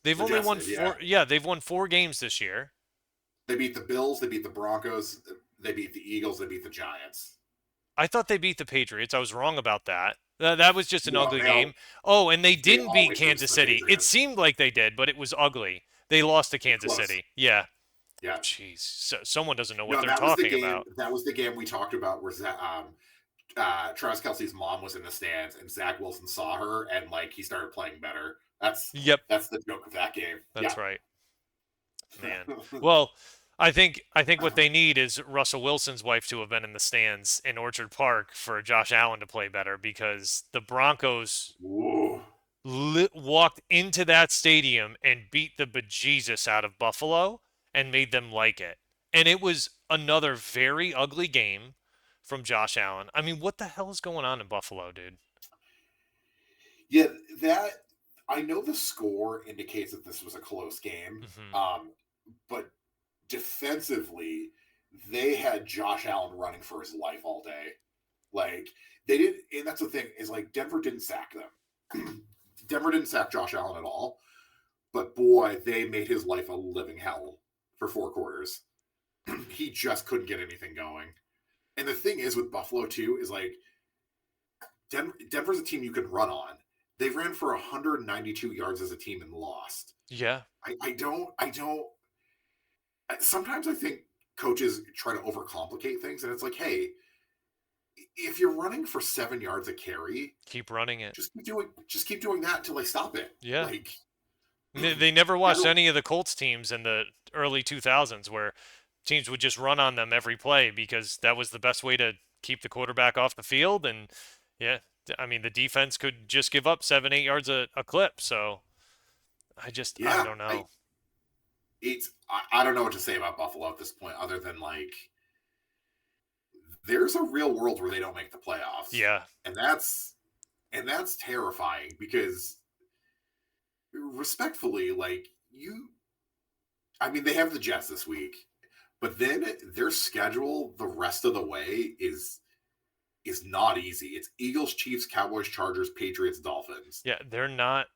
A: They've
B: The
A: only
B: Jets
A: won
B: did, yeah.
A: four. Yeah, they've won 4 games this year.
B: They beat the Bills. They beat the Broncos. They beat the Eagles. They beat the Giants.
A: I thought they beat the Patriots. I was wrong about that. That was just an
B: No,
A: ugly game. Oh, and they
B: they
A: didn't beat
B: always lose to
A: Kansas
B: the
A: City. It
B: Patriots.
A: seemed like they did, but it was ugly. They lost to Kansas
B: Close.
A: City. Yeah.
B: Yeah.
A: Jeez. Someone doesn't know what
B: No,
A: they're
B: that was the
A: talking
B: game.
A: about.
B: That was the game we talked about where Travis Kelsey's mom was in the stands and Zach Wilson saw her and like he started playing better. That's
A: Yep,
B: that's the joke of that game. Yeah.
A: that's right. Man. Well, I think what they need is Russell Wilson's wife to have been in the stands in Orchard Park for Josh Allen to play better because the Broncos
B: Whoa.
A: walked into that stadium and beat the bejesus out of Buffalo and made them like it. And it was another very ugly game from Josh Allen. I mean, what the hell is going on in Buffalo, dude?
B: Yeah, that I know the score indicates that this was a close game.
A: Hmm.
B: But defensively, they had Josh Allen running for his life all day. Like they did, and that's the thing is like Denver didn't sack them. Denver didn't sack Josh Allen at all, but boy, they made his life a living hell for 4 quarters. He just couldn't get anything going. And the thing is with Buffalo too is like Denver's a team you can run on. They ran for 192 yards as a team and lost.
A: Yeah.
B: I don't. Sometimes I think coaches try to overcomplicate things, and it's like, hey, if you're running for 7 yards a carry,
A: Keep running it.
B: just keep doing that until they stop it.
A: Yeah.
B: Like
A: They never
B: I
A: watched
B: don't.
A: any of the Colts teams in the early 2000s where teams would just run on them every play because that was the best way to keep the quarterback off the field. And yeah, I mean, the defense could just give up 7, 8 yards a clip. So I
B: Yeah,
A: don't
B: I
A: know.
B: it's I don't know what to say about Buffalo at this point, other than like there's a real world where they don't make the playoffs,
A: Yeah.
B: and that's. And that's terrifying because respectfully, like I mean, they have the Jets this week, but then their schedule the rest of the way is not easy. It's Eagles, Chiefs, Cowboys, Chargers, Patriots, Dolphins.
A: Yeah, they're not.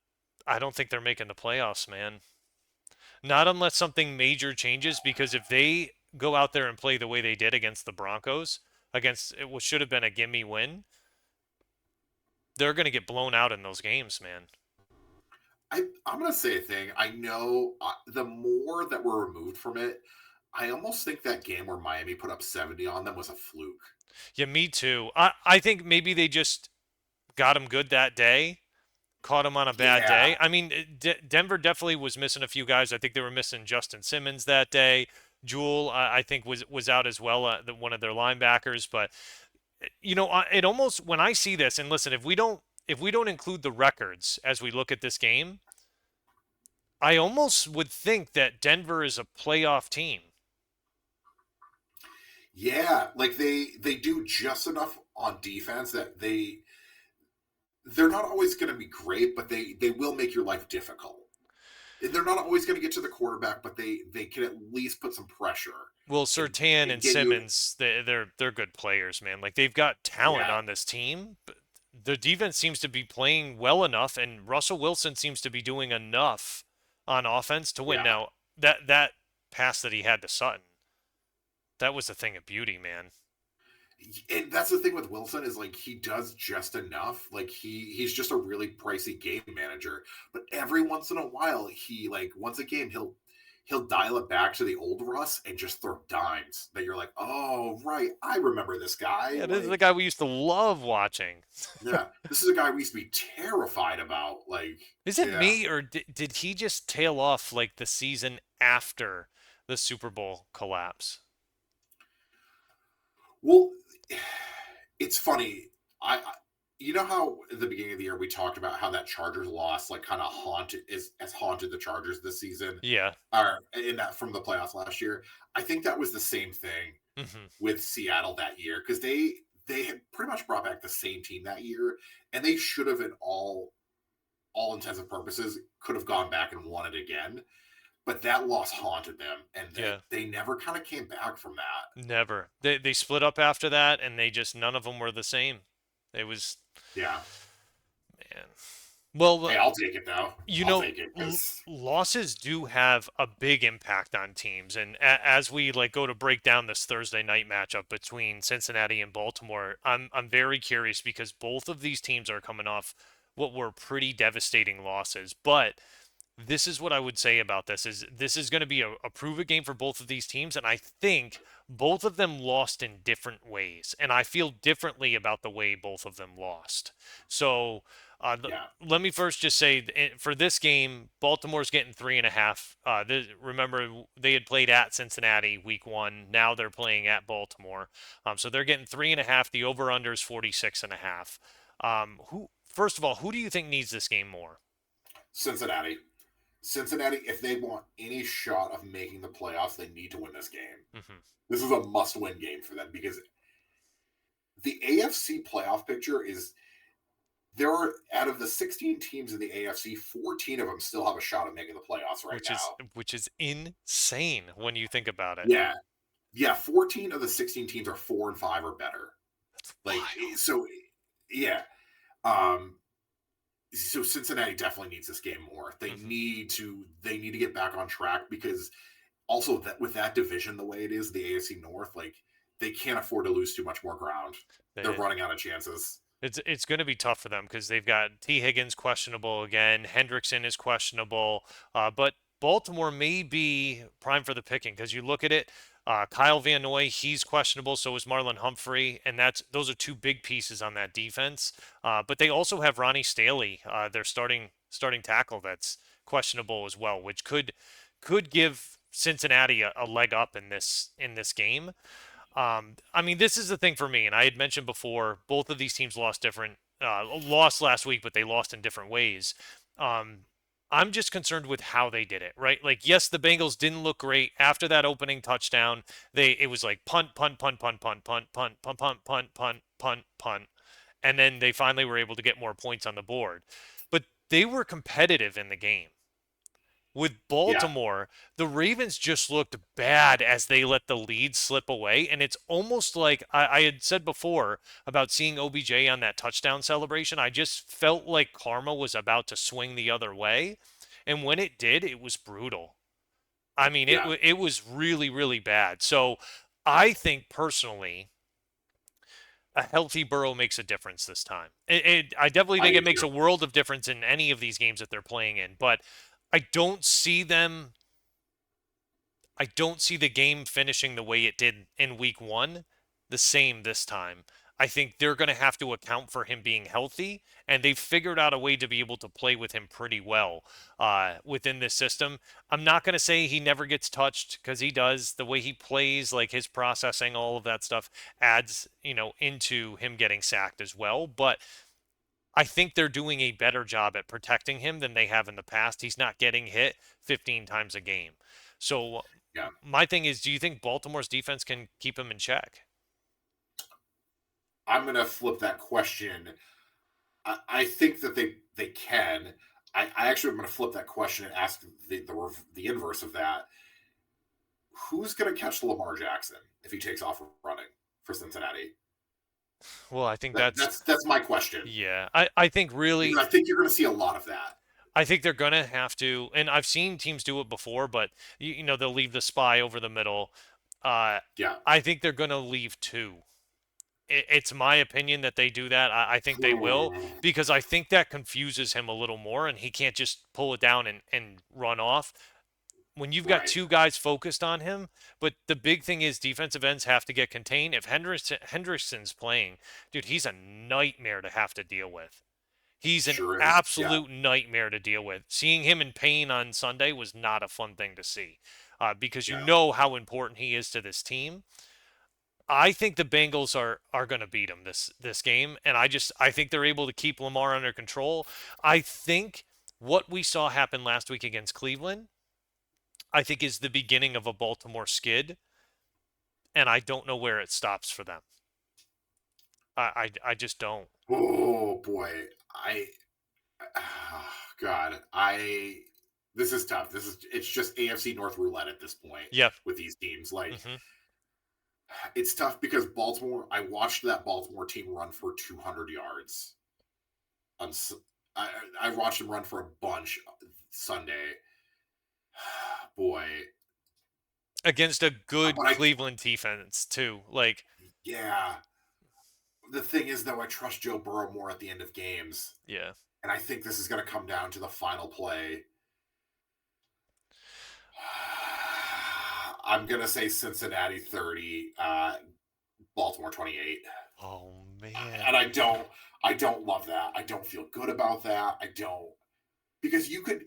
A: I don't think they're making the playoffs, man. Not unless something major changes, because if they go out there and play the way they did against the Broncos, against it what should have been a gimme win, they're going to get blown out in those games, man.
B: I'm going to say a thing. I know the more that we're removed from it, I almost think that game where Miami put up 70 on them was a fluke.
A: Yeah, me too. I think maybe they just got him good that day, caught him on a bad
B: Yeah,
A: day. I mean, Denver definitely was missing a few guys. I think they were missing Justin Simmons that day. Jewel, I think was out as well, one of their linebackers. But it almost, when I see this, and listen, if we don't include the records as we look at this game, I almost would think that Denver is a playoff team.
B: yeah. Like they do just enough on defense that they're not always going to be great, but they will make your life difficult. They're not always going to get to the quarterback, but they can at least put some pressure
A: Well,
B: and
A: Sertan
B: and
A: and
B: get you.
A: Simmons, they're good players, man. Like they've got talent
B: Yeah,
A: on this team. But the defense seems to be playing well enough, and Russell Wilson seems to be doing enough on offense to win.
B: yeah.
A: Now, that pass that he had to Sutton, that was a thing of beauty, man.
B: And that's the thing with Wilson is like he does just enough. Like he's just a really pricey game manager. But every once in a while, he like once a game he'll dial it back to the old Russ and just throw dimes that you're like, oh right, I remember this guy.
A: Yeah, this is the
B: Like,
A: guy we used to love watching.
B: yeah, this is a guy we used to be terrified about. Like,
A: Is it
B: yeah.
A: me, or did he just tail off like the season after the Super Bowl collapse?
B: Well, it's funny. I you know how at the beginning of the year we talked about how that Chargers loss like kind of haunted is has haunted the Chargers this season,
A: Yeah.
B: or in that from the playoffs last year. I think that was the same thing
A: Hmm.
B: with Seattle that year because they had pretty much brought back the same team that year, and they should have, in all intents and purposes, could have gone back and won it again. But that loss haunted them, and
A: Yeah.
B: they never kind of came back from that.
A: Never. They split up after that, and they just none of them were the same. It was,
B: Yeah.
A: man. Well,
B: Hey, I'll take it though.
A: you
B: I'll
A: know,
B: take it because
A: losses do have a big impact on teams, and as we like go to break down this Thursday night matchup between Cincinnati and Baltimore, I'm very curious because both of these teams are coming off what were pretty devastating losses, but this is what I would say about this is going to be a prove it game for both of these teams, and I think both of them lost in different ways, and I feel differently about the way both of them lost. So
B: yeah.
A: let me first just say for this game, Baltimore's getting 3.5. Remember they had played at Cincinnati week one. Now they're playing at Baltimore, so they're getting 3.5. The over under is 46.5. Who first of all, who do you think needs this game more?
B: Cincinnati. Cincinnati, if they want any shot of making the playoffs, they need to win this game.
A: Hmm.
B: This is a must-win game for them because the AFC playoff picture is there are out of the 16 teams in the AFC, 14 of them still have a shot of making the playoffs right now.
A: Which is insane when you think about it.
B: Yeah. Yeah, 14 of the 16 teams are 4-5 or better.
A: That's
B: Like
A: wild.
B: so yeah. Um so Cincinnati definitely needs this game more.
A: Hmm.
B: They need to get back on track because also that with that division the way it is, the AFC North, like they can't afford to lose too much more ground. They're
A: They,
B: running out of chances.
A: it's going to be tough for them because they've got T. Higgins questionable again. Hendrickson is questionable. But Baltimore may be prime for the picking because you look at it. Kyle Van Noy, he's questionable. So is Marlon Humphrey, and those are two big pieces on that defense. But they also have Ronnie Staley, their starting tackle, that's questionable as well, which could give Cincinnati a leg up in this game. I mean, this is the thing for me, and I had mentioned before, both of these teams lost last week, but they lost in different ways. Um, I'm just concerned with how they did it, right? Like, yes, the Bengals didn't look great after that opening touchdown. It was like punt, punt, punt, punt, punt, punt, punt, punt, punt, punt, punt, punt, punt, and then they finally were able to get more points on the board. But they were competitive in the game. With
B: Yeah,
A: Baltimore, the Ravens just looked bad as they let the lead slip away. And it's almost like I had said before about seeing OBJ on that touchdown celebration. I just felt like karma was about to swing the other way. And when it did, it was brutal. I mean,
B: yeah,
A: it was really, really bad. So I think personally, a healthy Burrow makes a difference this time. I definitely
B: I
A: think
B: do
A: it makes
B: too.
A: a world of difference in any of these games that they're playing in. But I don't see them I don't see the game finishing the way it did in week one the same this time. I think they're going to have to account for him being healthy, and they've figured out a way to be able to play with him pretty well within this system. I'm not going to say he never gets touched because he does. The way he plays, like his processing, all of that stuff adds, into him getting sacked as well. But I think they're doing a better job at protecting him than they have in the past. He's not getting hit 15 times a game. So
B: Yeah,
A: my thing is, do you think Baltimore's defense can keep him in check?
B: I'm gonna flip that question. I think that they can. I actually am gonna flip that question and ask the inverse of that. Who's gonna catch Lamar Jackson if he takes off running for Cincinnati?
A: Well, I think
B: That,
A: that's
B: that's my question
A: yeah. I think
B: because
A: really
B: I think you're gonna see a lot of that.
A: I think they're gonna have to, and I've seen teams do it before, but they'll leave the spy over the middle. Uh,
B: Yeah.
A: I think they're gonna leave two. It's my opinion that they do that. I think they will because I think that confuses him a little more, and he can't just pull it down and run off when you've got
B: Right.
A: two guys focused on him. But the big thing is defensive ends have to get contained. If Hendrickson's playing, dude, he's a nightmare to have to deal with. He's an
B: Sure is. Yeah.
A: absolute nightmare to deal with. Seeing him in pain on Sunday was not a fun thing to see because you
B: Yeah.
A: know how important he is to this team. I think the Bengals are going to beat him this game, and I think they're able to keep Lamar under control. I think what we saw happen last week against Cleveland, I think is the beginning of a Baltimore skid, and I don't know where it stops for them. I just don't.
B: Oh boy. I. God. I. This is tough. It's just AFC North roulette at this point
A: Yep.
B: with these teams. Like
A: Hmm.
B: it's tough because Baltimore. I watched that Baltimore team run for 200 yards. On, I, I watched them run for a bunch Sunday. Boy,
A: Against a good
B: but I
A: Cleveland defense too. Like,
B: yeah. The thing is, though, I trust Joe Burrow more at the end of games,
A: yeah.
B: and I think this is going to come down to the final play. I'm going to say Cincinnati 30, Baltimore 28,
A: Oh man.
B: and I don't love that. I don't feel good about that. I don't because you could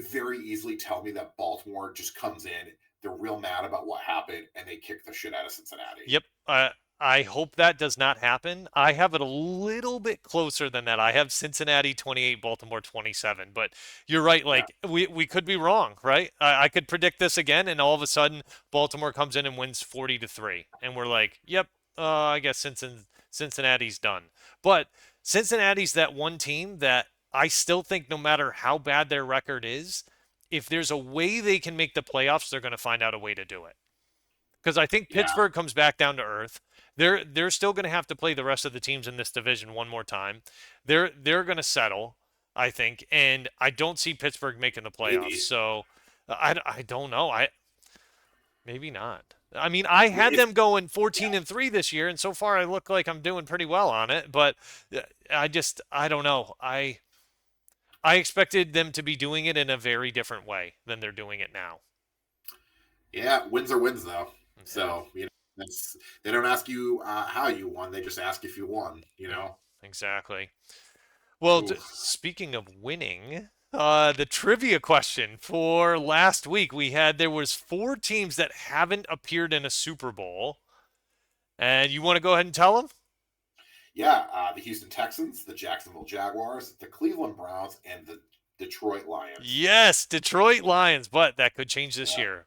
B: very easily tell me that Baltimore just comes in, they're real mad about what happened, and they kick the shit out of Cincinnati.
A: Yep. I hope that does not happen. I have it a little bit closer than that. I have Cincinnati 28, Baltimore 27. But you're right.
B: Yeah,
A: Like we could be wrong, right? I could predict this again, and all of a sudden Baltimore comes in and wins 40-3, and we're like, yep. I guess Cincinnati's done. But Cincinnati's that one team that I still think, no matter how bad their record is, if there's a way they can make the playoffs, they're going to find out a way to do it because I think
B: yeah.
A: Pittsburgh comes back down to earth. They're still going to have to play the rest of the teams in this division one more time. They're going to settle, I think, and I don't see Pittsburgh making the playoffs.
B: Maybe
A: So I don't know. I maybe not. I mean, I had
B: it's
A: them going 14
B: yeah.
A: and 3 this year, and so far I look like I'm doing pretty well on it. But I don't know. I expected them to be doing it in a very different way than they're doing it now.
B: Yeah, wins are wins though.
A: Yeah.
B: So that's they don't ask you how you won; they just ask if you won.
A: Exactly. Well,
B: Oof.
A: speaking of winning, the trivia question for last week there was four teams that haven't appeared in a Super Bowl, and you want to go ahead and tell them?
B: Yeah, the Houston Texans, the Jacksonville Jaguars, the Cleveland Browns, and the Detroit Lions.
A: Yes, Detroit Lions, but that could change this
B: Yeah,
A: year.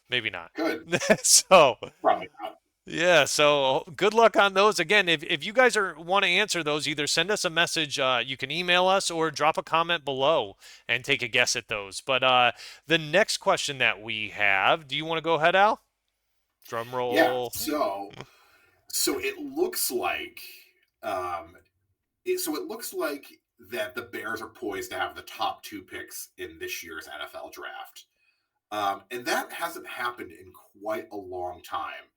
A: Maybe not.
B: good.
A: So,
B: Probably not.
A: Yeah, so good luck on those. Again, if you guys are want to answer those, either send us a message, you can email us or drop a comment below and take a guess at those. But the next question that we have, do you want to go ahead, Al? Drum
B: Yeah.
A: roll.
B: So it looks like um, it looks like that the Bears are poised to have the top two picks in this year's NFL draft. And that hasn't happened in quite a long time.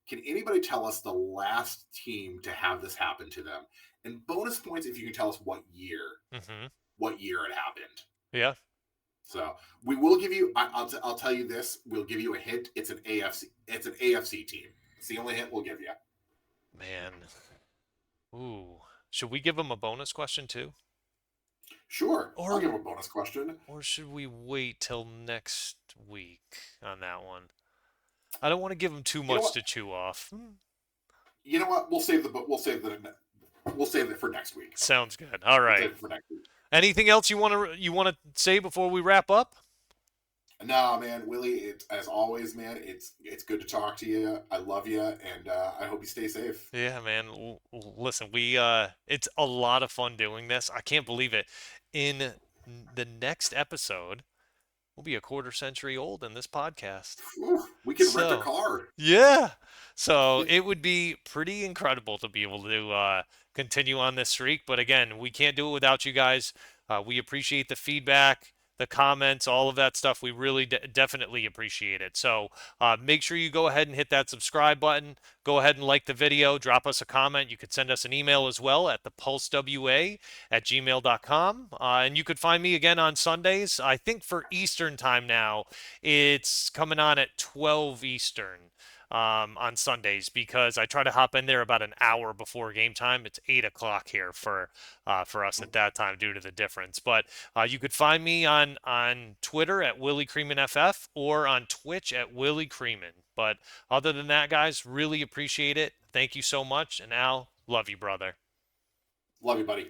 B: Can anybody tell us the last team to have this happen to them? And bonus points if you can tell us
A: Hmm.
B: what year it happened.
A: Yeah,
B: So we will give you. I'll tell you this. We'll give you a hint. It's an AFC. It's an AFC team. It's the only hint we'll give you.
A: man. Ooh, should we give them a bonus question too?
B: Sure, I'll give
A: Or
B: a bonus question.
A: or should we wait till next week on that one? I don't want to give them too
B: You know
A: much
B: what?
A: to chew off.
B: You know what? We'll save it for next week.
A: Sounds good. All
B: We'll
A: right.
B: save it for next week.
A: Anything else you want to say before we wrap up?
B: No, man, Willie. As always, man. It's good to talk to you. I love you, and I hope you stay safe.
A: Yeah, man. Listen, we it's a lot of fun doing this. I can't believe it. In the next episode, we'll be a quarter century old in this podcast.
B: Whew, we can rent a
A: So,
B: car.
A: yeah. So it would be pretty incredible to be able to continue on this streak. But again, we can't do it without you guys. We appreciate the feedback, the comments, all of that stuff. We really definitely appreciate it. So make sure you go ahead and hit that subscribe button. Go ahead and like the video. Drop us a comment. You could send us an email as well at thepulsewa@gmail.com. And you could find me again on Sundays. I think for Eastern time now, it's coming on at 12 Eastern on Sundays because I try to hop in there about an hour before game time. It's 8 o'clock here for us at that time due to the difference. But you could find me on Twitter at Willie Creeman FF or on Twitch at Willie Creeman. But other than that, guys, really appreciate it. Thank you so much. And Al, love you, brother.
B: Love you, buddy.